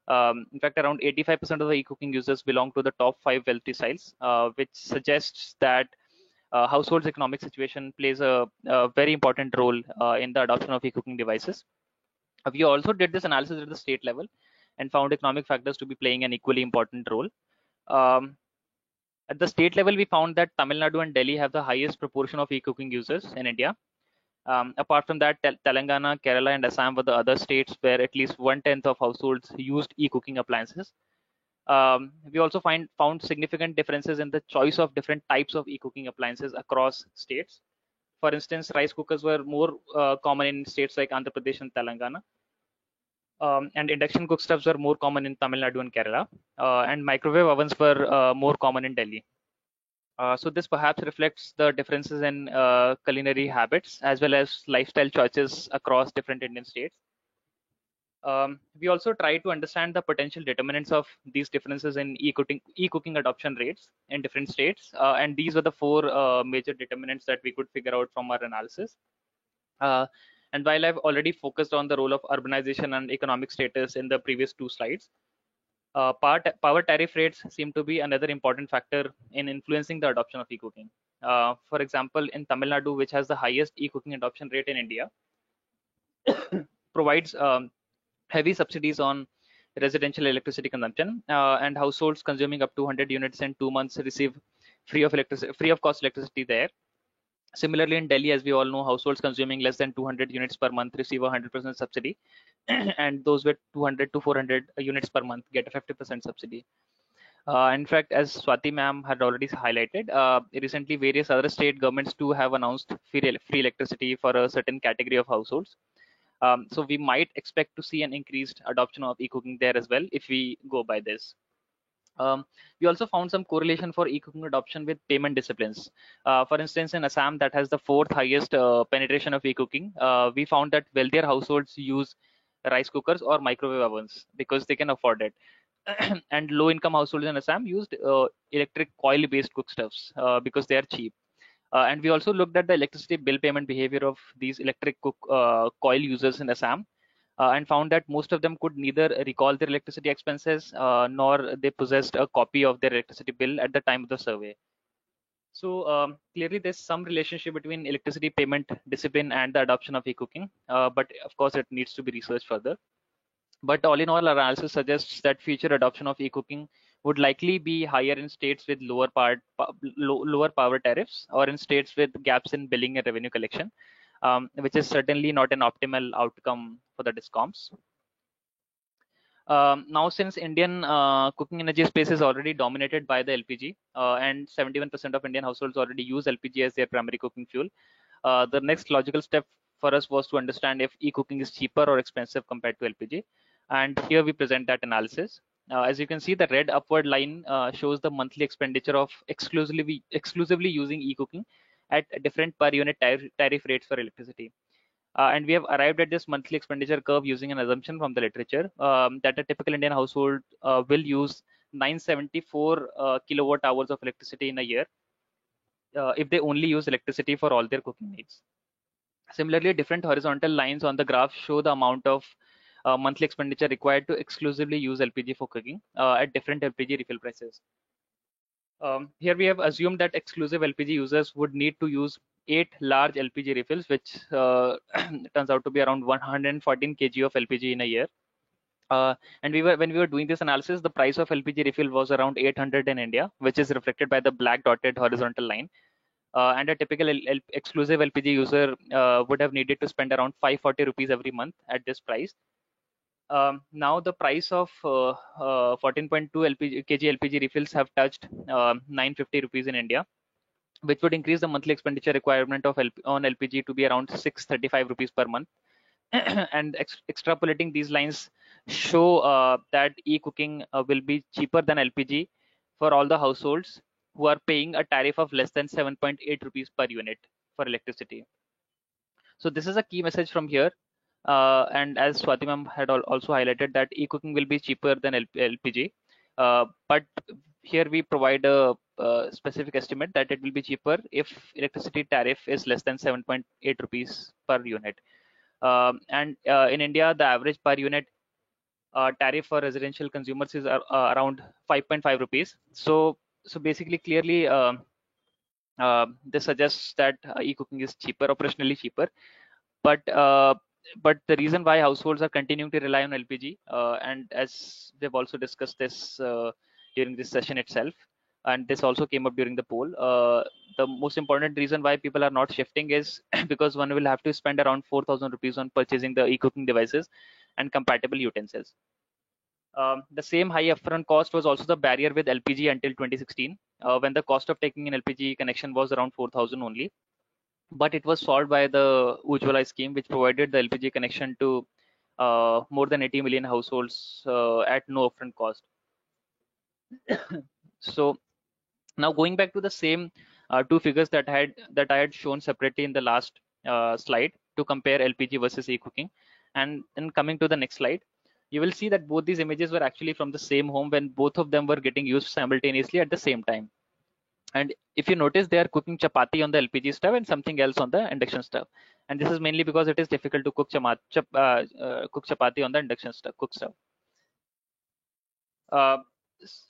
In fact, around 85% of the e-cooking users belong to the top 5 wealth deciles, which suggests that households' economic situation plays a very important role in the adoption of e-cooking devices. We also did this analysis at the state level and found economic factors to be playing an equally important role. At the state level, we found that Tamil Nadu and Delhi have the highest proportion of e-cooking users in India. Apart from that, Telangana, Kerala, and Assam were the other states where at least 1/10 of households used e-cooking appliances. We also found significant differences in the choice of different types of e-cooking appliances across states. For instance, rice cookers were more common in states like Andhra Pradesh and Telangana. And induction cookstoves were more common in Tamil Nadu and Kerala, and microwave ovens were more common in Delhi. So this perhaps reflects the differences in culinary habits as well as lifestyle choices across different Indian states. We also try to understand the potential determinants of these differences in e-cooking adoption rates in different states, and these were the four major determinants that we could figure out from our analysis. And while I've already focused on the role of urbanization and economic status in the previous two slides, power tariff rates seem to be another important factor in influencing the adoption of e-cooking. For example, in Tamil Nadu, which has the highest e-cooking adoption rate in India, provides heavy subsidies on residential electricity consumption, and households consuming up to 100 units in 2 months receive free of cost electricity there. Similarly, in Delhi, as we all know, households consuming less than 200 units per month receive a 100% subsidy, and those with 200 to 400 units per month get a 50% subsidy. In fact, as Swati ma'am had already highlighted, recently various other state governments too have announced free electricity for a certain category of households. So we might expect to see an increased adoption of e-cooking there as well if we go by this. We also found some correlation for e-cooking adoption with payment disciplines. For instance, in Assam, that has the fourth highest penetration of e-cooking, we found that wealthier households use rice cookers or microwave ovens because they can afford it. And low-income households in Assam used electric coil-based cookstoves because they are cheap. And we also looked at the electricity bill payment behavior of these electric coil users in Assam, and found that most of them could neither recall their electricity expenses nor they possessed a copy of their electricity bill at the time of the survey. So clearly there's some relationship between electricity payment discipline and the adoption of e-cooking, but of course it needs to be researched further. But all in all, our analysis suggests that future adoption of e-cooking would likely be higher in states with lower power tariffs or in states with gaps in billing and revenue collection, which is certainly not an optimal outcome for the discoms. Now, since Indian cooking energy space is already dominated by the LPG, and 71% of Indian households already use LPG as their primary cooking fuel, the next logical step for us was to understand if e-cooking is cheaper or expensive compared to LPG. And here we present that analysis. As you can see, the red upward line shows the monthly expenditure of exclusively using e-cooking at different per unit tariff rates for electricity. And we have arrived at this monthly expenditure curve using an assumption from the literature that a typical Indian household will use 974 kilowatt hours of electricity in a year if they only use electricity for all their cooking needs. Similarly, different horizontal lines on the graph show the amount of monthly expenditure required to exclusively use LPG for cooking at different LPG refill prices. Here we have assumed that exclusive LPG users would need to use 8 large LPG refills, which turns out to be around 114 kg of LPG in a year. And when we were doing this analysis, the price of LPG refill was around 800 in India, which is reflected by the black dotted horizontal line. And a typical exclusive LPG user would have needed to spend around 540 rupees every month at this price. Now the price of 14.2 kg LPG refills have touched 950 rupees in India, which would increase the monthly expenditure requirement of on LPG to be around 635 rupees per month. And extrapolating these lines show that e-cooking will be cheaper than LPG for all the households who are paying a tariff of less than 7.8 rupees per unit for electricity. So this is a key message from here. And as Swati ma'am had also highlighted, that e-cooking will be cheaper than LPG. But here we provide a specific estimate that it will be cheaper if electricity tariff is less than 7.8 rupees per unit. And in India, the average per unit tariff for residential consumers is around 5.5 rupees. So basically, clearly, this suggests that e-cooking is cheaper, operationally cheaper. But the reason why households are continuing to rely on LPG, and as we've also discussed this during this session itself, and this also came up during the poll, the most important reason why people are not shifting is because one will have to spend around 4,000 rupees on purchasing the e-cooking devices and compatible utensils. The same high upfront cost was also the barrier with LPG until 2016, when the cost of taking an LPG connection was around 4,000 only. But it was solved by the Ujjwala scheme, which provided the LPG connection to more than 80 million households at no upfront cost. So now going back to the same two figures that I had shown separately in the last slide to compare LPG versus e-cooking, and then coming to the next slide, you will see that both these images were actually from the same home when both of them were getting used simultaneously at the same time. And if you notice, they are cooking chapati on the LPG stove and something else on the induction stove. And this is mainly because it is difficult to cook chapati on the induction stove, cook stove.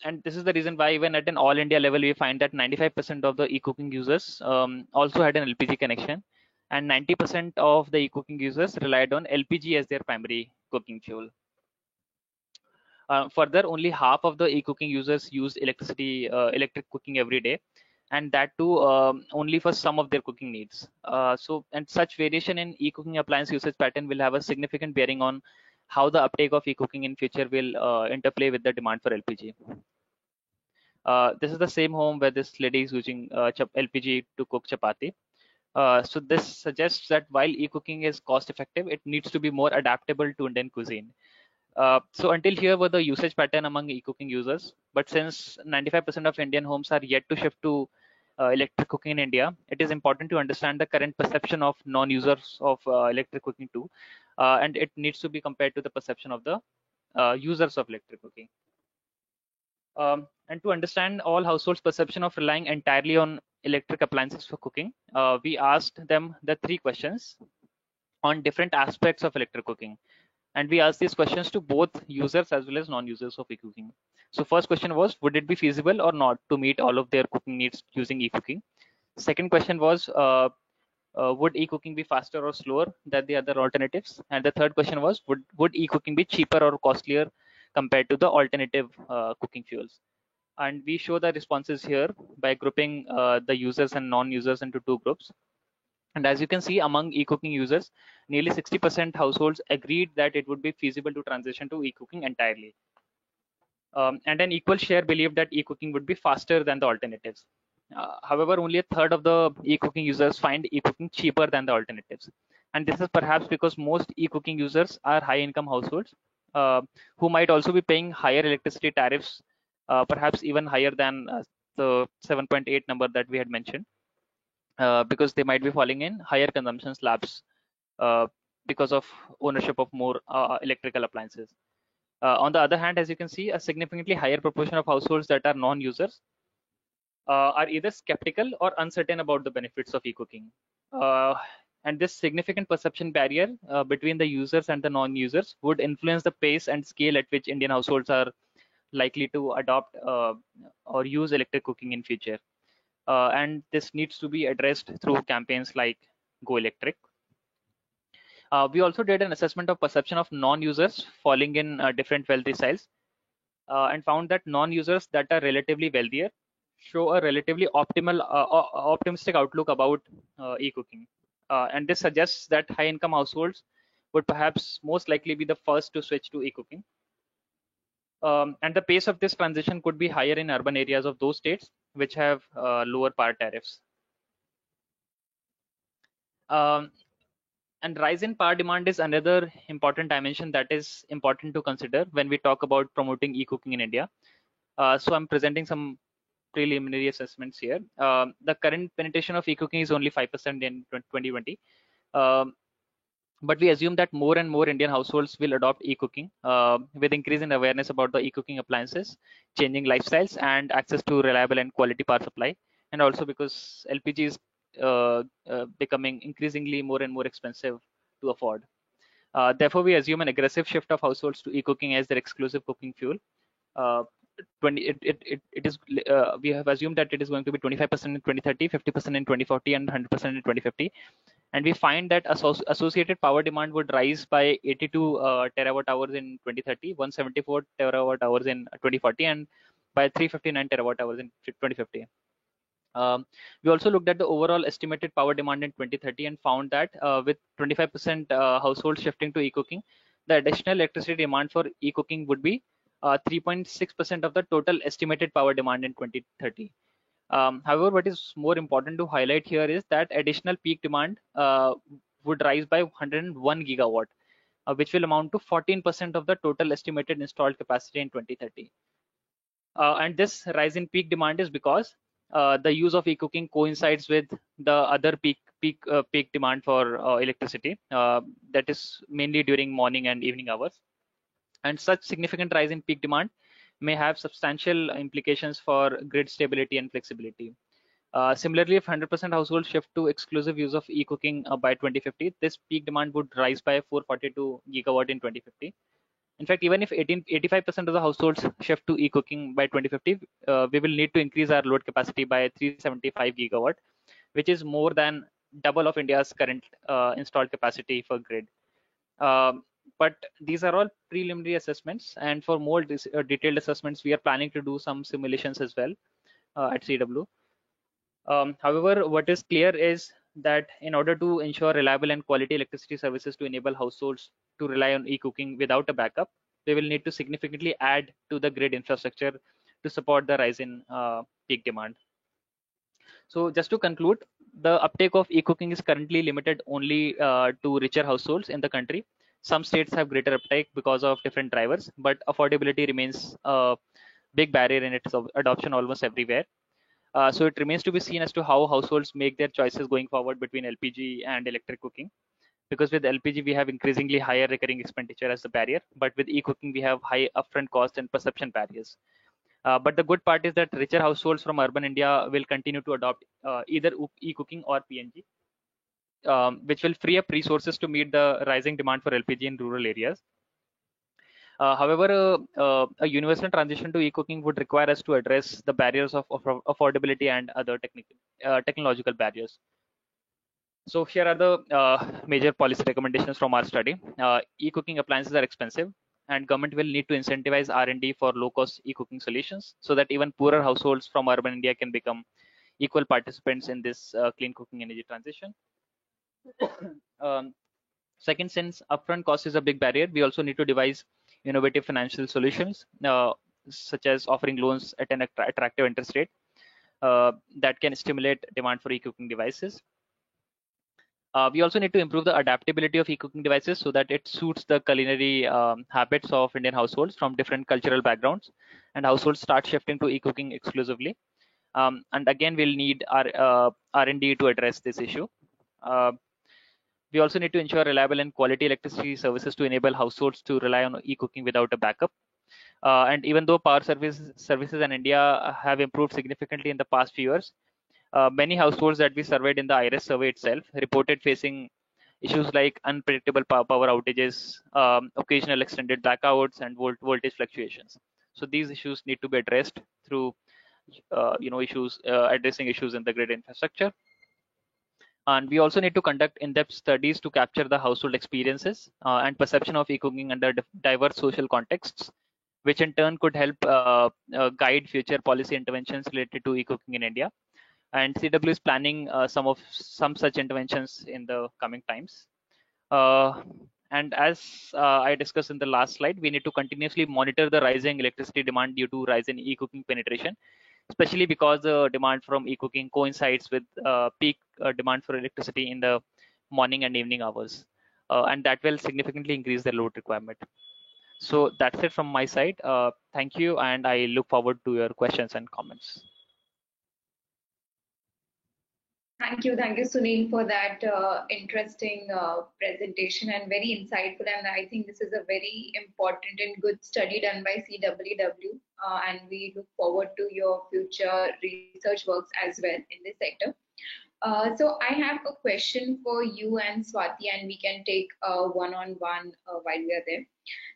And this is the reason why even at an all India level, we find that 95% of the e-cooking users also had an LPG connection, and 90% of the e-cooking users relied on LPG as their primary cooking fuel. Further, only half of the e-cooking users used electric cooking every day, and that too only for some of their cooking needs. And such variation in e-cooking appliance usage pattern will have a significant bearing on how the uptake of e-cooking in future will interplay with the demand for LPG. This is the same home where this lady is using LPG to cook chapati. So this suggests that while e-cooking is cost effective, it needs to be more adaptable to Indian cuisine. So until here were the usage pattern among e-cooking users, but since 95% of Indian homes are yet to shift to electric cooking in India, it is important to understand the current perception of non-users of electric cooking too, and it needs to be compared to the perception of the users of electric cooking. And to understand all households' perception of relying entirely on electric appliances for cooking, we asked them the 3 questions on different aspects of electric cooking. And we asked these questions to both users as well as non-users of e-cooking. So first question was, would it be feasible or not to meet all of their cooking needs using e-cooking? Second question was, would e-cooking be faster or slower than the other alternatives? And the third question was, would e-cooking be cheaper or costlier compared to the alternative cooking fuels? And we show the responses here by grouping the users and non-users into 2 groups. And as you can see, among e-cooking users, nearly 60% households agreed that it would be feasible to transition to e-cooking entirely. And an equal share believed that e-cooking would be faster than the alternatives. However, only a third of the e-cooking users find e-cooking cheaper than the alternatives. And this is perhaps because most e-cooking users are high-income households who might also be paying higher electricity tariffs, perhaps even higher than the 7.8 number that we had mentioned. Because they might be falling in higher consumption slabs because of ownership of more electrical appliances. On the other hand, as you can see, a significantly higher proportion of households that are non-users are either skeptical or uncertain about the benefits of e-cooking. And this significant perception barrier between the users and the non-users would influence the pace and scale at which Indian households are likely to adopt or use electric cooking in future. And this needs to be addressed through campaigns like Go Electric. We also did an assessment of perception of non-users falling in different wealthy styles and found that non-users that are relatively wealthier show a relatively optimistic outlook about e-cooking. And this suggests that high-income households would perhaps most likely be the first to switch to e-cooking. And the pace of this transition could be higher in urban areas of those states which have lower power tariffs. And rise in power demand is another important dimension that is important to consider when we talk about promoting e-cooking in India. So I'm presenting some preliminary assessments here. The current penetration of e-cooking is only 5% in 2020. But we assume that more and more Indian households will adopt e-cooking with increase in awareness about the e-cooking appliances, changing lifestyles, and access to reliable and quality power supply. And also because LPG is becoming increasingly more and more expensive to afford. Therefore, we assume an aggressive shift of households to e-cooking as their exclusive cooking fuel. We have assumed that it is going to be 25% in 2030, 50% in 2040, and 100% in 2050. And we find that associated power demand would rise by 82 terawatt hours in 2030, 174 terawatt hours in 2040, and by 359 terawatt hours in 2050. We also looked at the overall estimated power demand in 2030 and found that with 25% households shifting to e-cooking, the additional electricity demand for e-cooking would be 3.6% of the total estimated power demand in 2030. However, what is more important to highlight here is that additional peak demand would rise by 101 gigawatt, which will amount to 14% of the total estimated installed capacity in 2030. And this rise in peak demand is because the use of e-cooking coincides with the other peak demand for electricity, that is mainly during morning and evening hours. And such significant rise in peak demand may have substantial implications for grid stability and flexibility. Similarly, if 100% households shift to exclusive use of e-cooking by 2050, this peak demand would rise by 442 gigawatt in 2050. In fact, even if 85% of the households shift to e-cooking by 2050, we will need to increase our load capacity by 375 gigawatt, which is more than double of India's current installed capacity for grid. But these are all preliminary assessments, and for more detailed assessments, we are planning to do some simulations as well at CW. However, what is clear is that in order to ensure reliable and quality electricity services to enable households to rely on e-cooking without a backup, they will need to significantly add to the grid infrastructure to support the rise in peak demand. So just to conclude, the uptake of e-cooking is currently limited only to richer households in the country. Some states have greater uptake because of different drivers, but affordability remains a big barrier in its adoption almost everywhere. So it remains to be seen as to how households make their choices going forward between LPG and electric cooking. Because with LPG, we have increasingly higher recurring expenditure as the barrier, but with e-cooking, we have high upfront cost and perception barriers. But the good part is that richer households from urban India will continue to adopt either e-cooking or PNG, which will free up resources to meet the rising demand for LPG in rural areas. However, a universal transition to e-cooking would require us to address the barriers of affordability and other technological barriers. So here are the major policy recommendations from our study. E-cooking appliances are expensive, and government will need to incentivize R&D for low-cost e-cooking solutions so that even poorer households from urban India can become equal participants in this clean cooking energy transition. Second, since upfront cost is a big barrier, we also need to devise innovative financial solutions, such as offering loans at an attractive interest rate that can stimulate demand for e-cooking devices. We also need to improve the adaptability of e-cooking devices so that it suits the culinary habits of Indian households from different cultural backgrounds, and households start shifting to e-cooking exclusively. And again, we'll need our R&D to address this issue. We also need to ensure reliable and quality electricity services to enable households to rely on e-cooking without a backup. And even though power services in India have improved significantly in the past few years, many households that we surveyed in the IRIS survey itself reported facing issues like unpredictable power outages, occasional extended blackouts, and voltage fluctuations. So these issues need to be addressed through addressing issues in the grid infrastructure. And we also need to conduct in-depth studies to capture the household experiences and perception of e-cooking under diverse social contexts, which in turn could help guide future policy interventions related to e-cooking in India. And CW is planning some such interventions in the coming times. And as I discussed in the last slide, we need to continuously monitor the rising electricity demand due to rise in e-cooking penetration, especially because the demand from e-cooking coincides with peak demand for electricity in the morning and evening hours. And that will significantly increase the load requirement. So that's it from my side. Thank you, and I look forward to your questions and comments. Thank you, Sunil, for that interesting presentation and very insightful. And I think this is a very important and good study done by CWW. And we look forward to your future research works as well in this sector. So I have a question for you and Swati, and we can take one-on-one while we are there.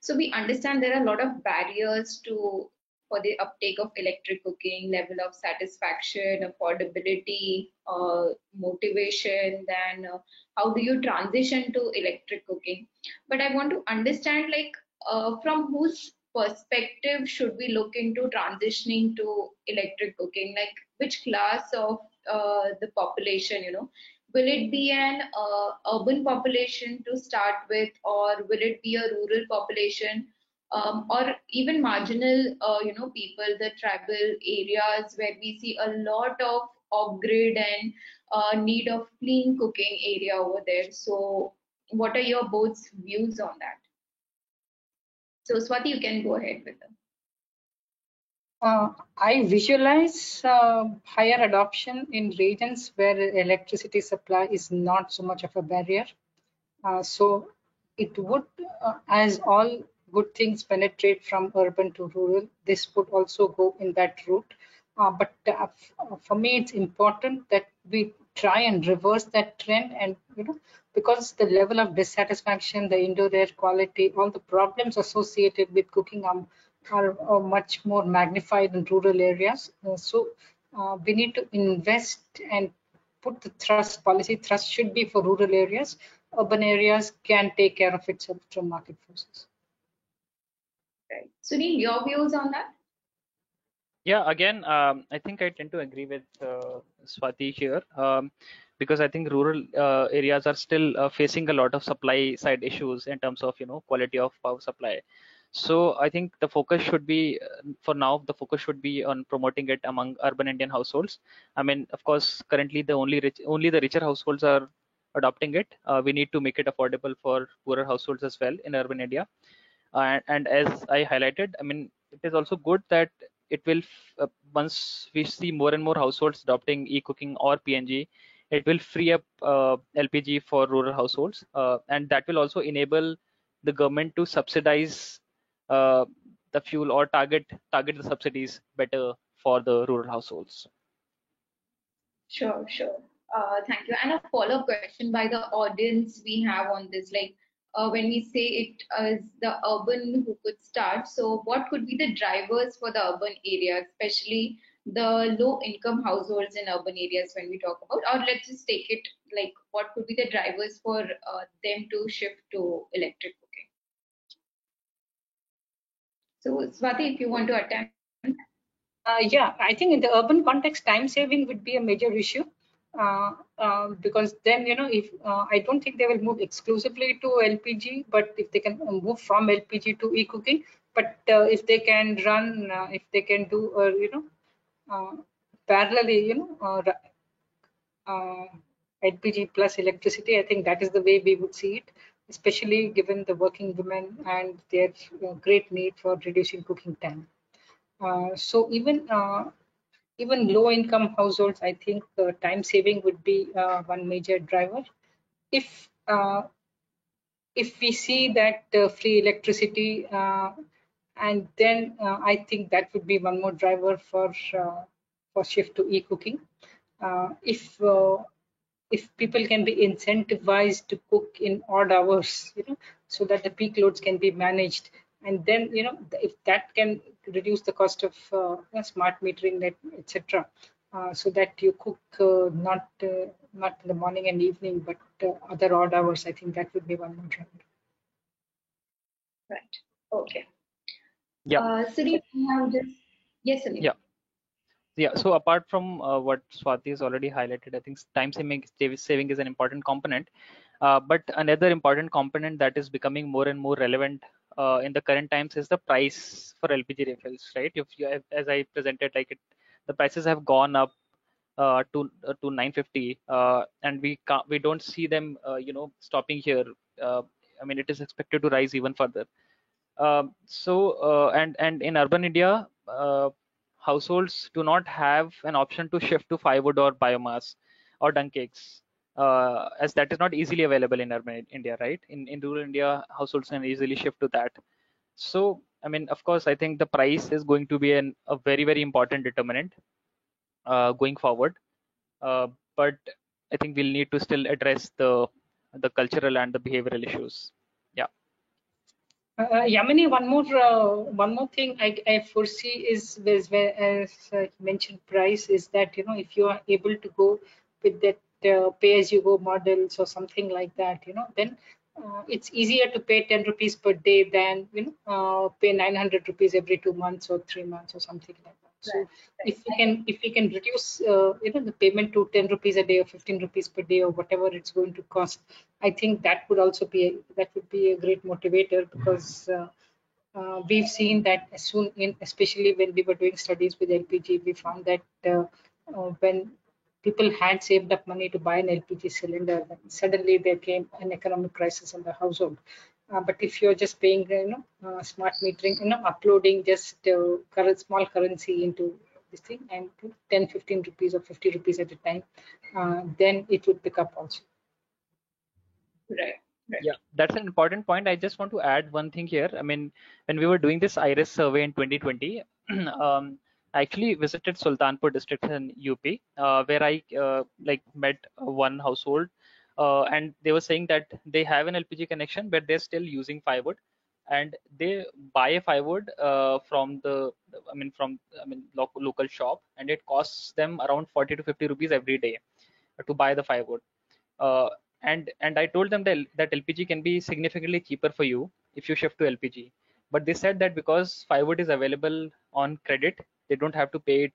So we understand there are a lot of barriers for the uptake of electric cooking, level of satisfaction, affordability, motivation, then how do you transition to electric cooking? But I want to understand, like, from whose perspective should we look into transitioning to electric cooking? Like, which class of the population, will it be an urban population to start with, or will it be a rural population? Or even marginal, people, the tribal areas where we see a lot of off-grid and need of clean cooking area over there. So what are your both views on that? So Swati, you can go ahead with them. I visualize higher adoption in regions where electricity supply is not so much of a barrier. So it would, as all good things penetrate from urban to rural, this would also go in that route. But for me, it's important that we try and reverse that trend, and because the level of dissatisfaction, the indoor air quality, all the problems associated with cooking are much more magnified in rural areas. So we need to invest and put the policy thrust should be for rural areas. Urban areas can take care of itself from market forces. Right. Sunil, your views on that? Yeah, again, I think I tend to agree with Swati here, because I think rural areas are still facing a lot of supply side issues in terms of quality of power supply. So I think the focus should be, for now, the focus should be on promoting it among urban Indian households. I mean, of course, currently only the richer households are adopting it. We need to make it affordable for poorer households as well in urban India. And as I highlighted, I mean, it is also good that it will, once we see more and more households adopting e-cooking or PNG, it will free up LPG for rural households, and that will also enable the government to subsidize the fuel or target the subsidies better for the rural households. Sure. Thank you. And a follow-up question by the audience we have on this, like when we say it as the urban who could start, so what could be the drivers for the urban area, especially the low-income households in urban areas when we talk about, or let's just take it like what could be the drivers for them to shift to electric cooking? So Swati, if you want to attempt. Yeah, I think in the urban context, time saving would be a major issue, because then if I don't think they will move exclusively to LPG, but if they can move from LPG to e-cooking, but if they can run, if they can do parallelly, LPG plus electricity, I think that is the way we would see it, especially given the working women and their great need for reducing cooking time. So even low-income households, I think time saving would be one major driver. If we see that free electricity, and then I think that would be one more driver for shift to e-cooking. If people can be incentivized to cook in odd hours, so that the peak loads can be managed, and then if that can reduce the cost of smart metering, net, etc., so that you cook not in the morning and evening, but other odd hours, I think that would be one more driver. Right. Okay. Yeah. Sunil, yes, Sunil. Yeah, so apart from what Swati has already highlighted, I think time saving is an important component. But another important component that is becoming more and more relevant in the current times is the price for LPG refills, right? If you, as I presented, the prices have gone up to 950, and we don't see them, stopping here. I mean, it is expected to rise even further. And in urban India, households do not have an option to shift to firewood or biomass or dung cakes, as that is not easily available in urban India, right? In rural India, households can easily shift to that. So, I mean, of course, I think the price is going to be a very, very important determinant going forward. But I think we'll need to still address the cultural and the behavioral issues. Yeah. Yamini, one more thing I foresee is as you mentioned, price, is that if you are able to go with that pay-as-you-go models or something like that, then it's easier to pay 10 rupees per day than pay 900 rupees every 2 months or 3 months or something like that. So if we can reduce the payment to 10 rupees a day or 15 rupees per day or whatever it's going to cost, I think that would also be a great motivator, because we've seen that especially when we were doing studies with LPG, we found that when people had saved up money to buy an LPG cylinder, then suddenly there came an economic crisis in the household. But if you're just paying, smart metering, uploading just small currency into this thing, and 10, 15 rupees or 50 rupees at a time, then it would pick up also. Right. Right. Yeah, that's an important point. I just want to add one thing here. I mean, when we were doing this IRIS survey in 2020, I actually visited Sultanpur district in UP, where I like met one household, and they were saying that they have an LPG connection, but they're still using firewood, and they buy a firewood from the, local shop, and it costs them around 40 to 50 rupees every day to buy the firewood. Uh, and I told them that LPG can be significantly cheaper for you if you shift to LPG. But they said that because firewood is available on credit, they don't have to pay it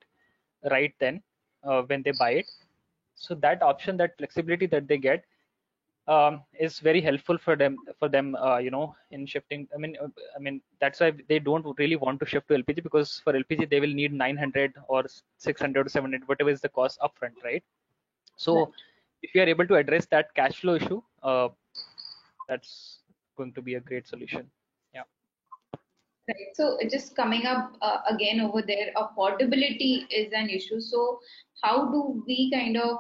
right then when they buy it. So that option, that flexibility that they get, is very helpful for them. In shifting. I mean that's why they don't really want to shift to LPG, because for LPG they will need 900 or 600 or 700, whatever is the cost upfront, right? So Right. if you are able to address that cash flow issue, that's going to be a great solution. Yeah. Right. So just coming up again over there, affordability is an issue. So how do we kind of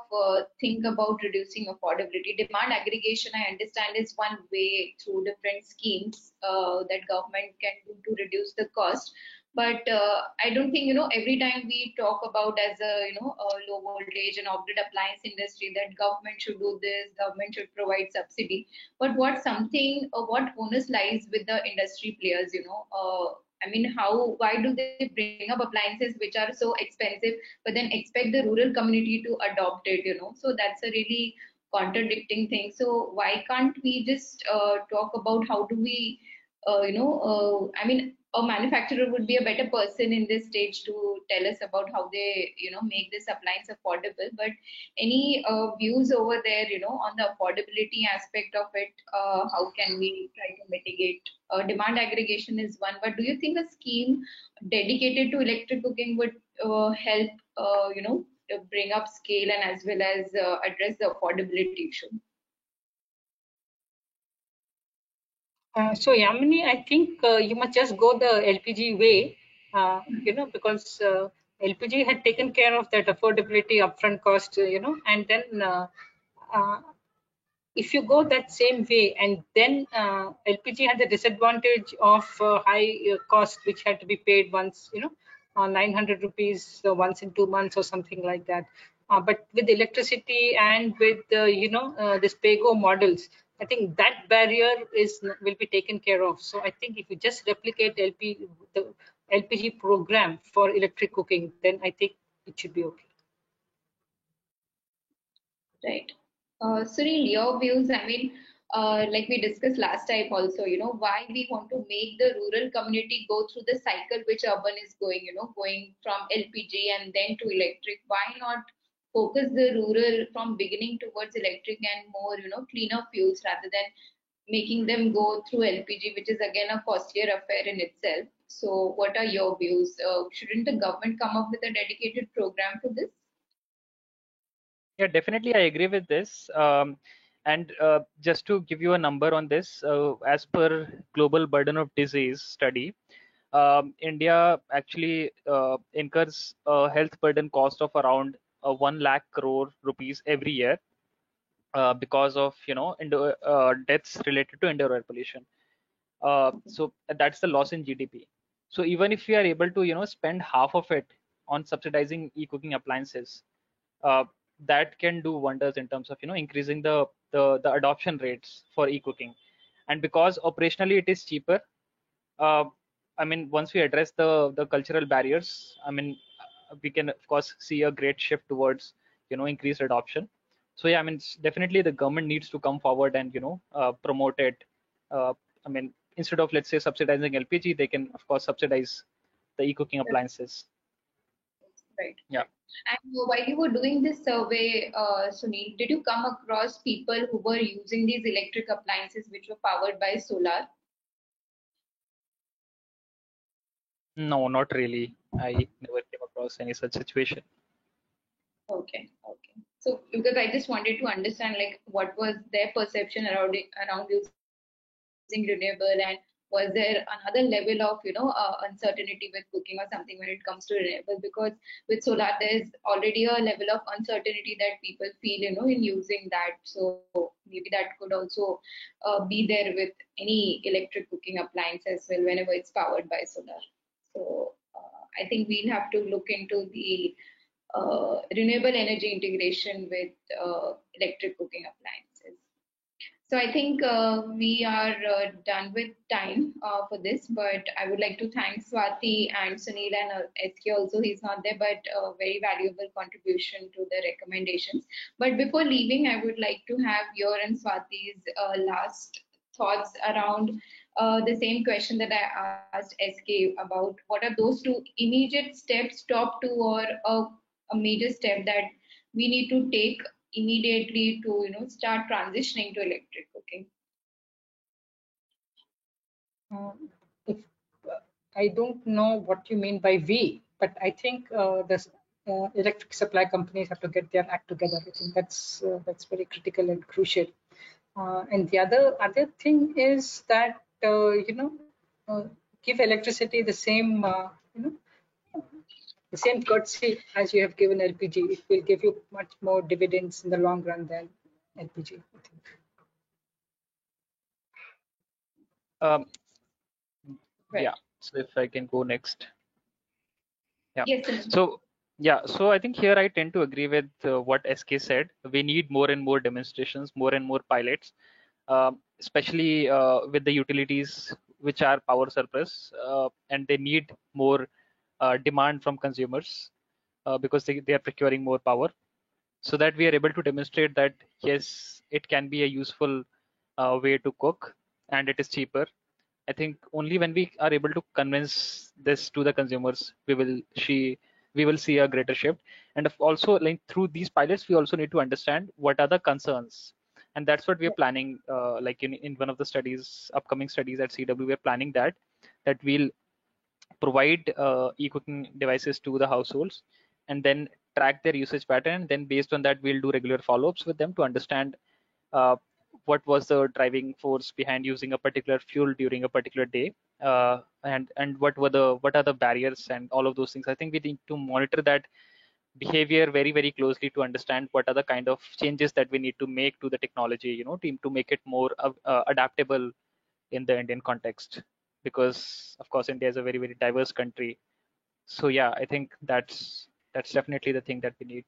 think about reducing affordability? Demand aggregation, I understand, is one way through different schemes that government can do to reduce the cost. But I don't think, every time we talk about as a low voltage and off-grid appliance industry that government should do this, government should provide subsidy. But what onus lies with the industry players, I mean, why do they bring up appliances which are so expensive, but then expect the rural community to adopt it, So that's a really contradicting thing. So why can't we just talk about how do we, I mean, a manufacturer would be a better person in this stage to tell us about how they, make this appliance affordable. But any views over there, on the affordability aspect of it? How can we try to mitigate? Demand aggregation is one, but do you think a scheme dedicated to electric cooking would help, bring up scale and as well as address the affordability issue? So Yamini, I think you must just go the LPG way, because LPG had taken care of that affordability upfront cost, and then if you go that same way, and then LPG had the disadvantage of high cost, which had to be paid once, 900 rupees once in 2 months or something like that. But with electricity and with this PAYGO models, I think that barrier will be taken care of. So I think if you just replicate the LPG program for electric cooking, then I think it should be okay. Right. Sunil, your views, I mean, like we discussed last time also, why we want to make the rural community go through the cycle which urban is going, going from LPG and then to electric. Why not focus the rural from beginning towards electric and more, cleaner fuels rather than making them go through LPG, which is again a costlier affair in itself. So what are your views? Shouldn't the government come up with a dedicated program for this? Yeah, definitely, I agree with this. And just to give you a number on this, as per Global Burden of Disease study, India actually incurs a health burden cost of around 1 lakh crore rupees every year because of deaths related to indoor air pollution. So that's the loss in GDP. So even if we are able to spend half of it on subsidizing e-cooking appliances, uh, that can do wonders in terms of increasing the adoption rates for e-cooking. And because operationally it is cheaper, uh, I mean, once we address the cultural barriers, I mean, we can of course see a great shift towards increased adoption. So yeah, I mean, definitely the government needs to come forward and promote it. I mean, instead of, let's say, subsidizing LPG, they can of course subsidize the e-cooking appliances. Right. Yeah. And while you were doing this survey, Sunil, did you come across people who were using these electric appliances which were powered by solar? No, not really. I never came across any such situation. Okay, okay. So because I just wanted to understand like what was their perception around using renewable and was there another level of uncertainty with cooking or something when it comes to renewable? Because with solar there's already a level of uncertainty that people feel in using that. So maybe that could also be there with any electric cooking appliance as well whenever it's powered by solar. So I think we'll have to look into the renewable energy integration with electric cooking appliances. So I think we are done with time for this, but I would like to thank Swati and Sunil and SK also. He's not there, but a very valuable contribution to the recommendations. But before leaving, I would like to have your and Swati's last thoughts around the same question that I asked SK about what are those two immediate steps, top two, or a major step that we need to take immediately to start transitioning to electric cooking. If I don't know what you mean by we, but I think the electric supply companies have to get their act together. I think that's very critical and crucial. And the other thing is that give electricity the same the same courtesy as you have given LPG. It will give you much more dividends in the long run than LPG, I think. Right. Yeah, so if I can go next. Yeah. Yes. So yeah, so I think here I tend to agree with what SK said. We need more and more demonstrations, more and more pilots, especially with the utilities which are power surplus, and they need more demand from consumers because they are procuring more power, so that we are able to demonstrate that yes, it can be a useful way to cook and it is cheaper. I think only when we are able to convince this to the consumers, we will see a greater shift. And also, like through these pilots, we also need to understand what are the concerns, and that's what we are planning. Like in one of the studies, upcoming studies at CW, we are planning that we'll provide e-cooking devices to the households, and then track their usage pattern. Then based on that, we'll do regular follow-ups with them to understand what was the driving force behind using a particular fuel during a particular day, and what are the barriers and all of those things. I think we need to monitor that behavior very, very closely to understand what are the kind of changes that we need to make to the technology, to make it more adaptable in the Indian context, because of course India is a very, very diverse country. So yeah, I think that's definitely the thing that we need.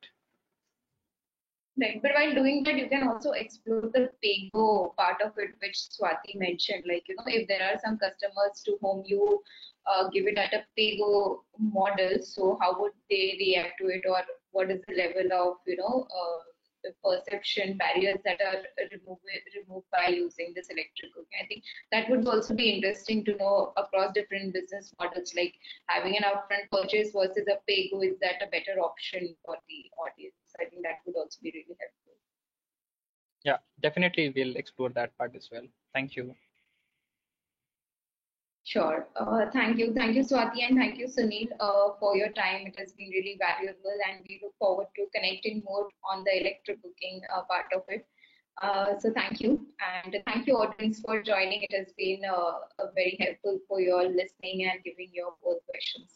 Right, but while doing that, you can also explore the PayGo part of it, which Swati mentioned. Like, if there are some customers to whom you give it at a PayGo model, so how would they react to it, or what is the level of, the perception barriers that are removed by using this electric cooking? I think that would also be interesting to know across different business models, like having an upfront purchase versus a PayGo. Is that a better option for the audience? I think that would also be really helpful. Yeah, definitely we'll explore that part as well. Thank you. Sure. Thank you, Swati, and thank you, Sunil, for your time. It has been really valuable, and we look forward to connecting more on the electric cooking part of it. So thank you, and thank you, audience, for joining. It has been very helpful for your listening and giving your both questions.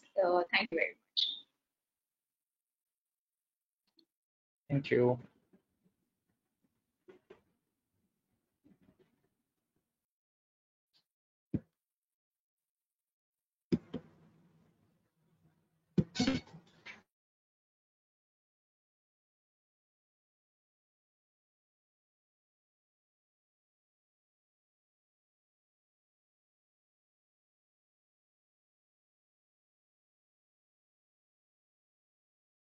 Thank you very much. Thank you.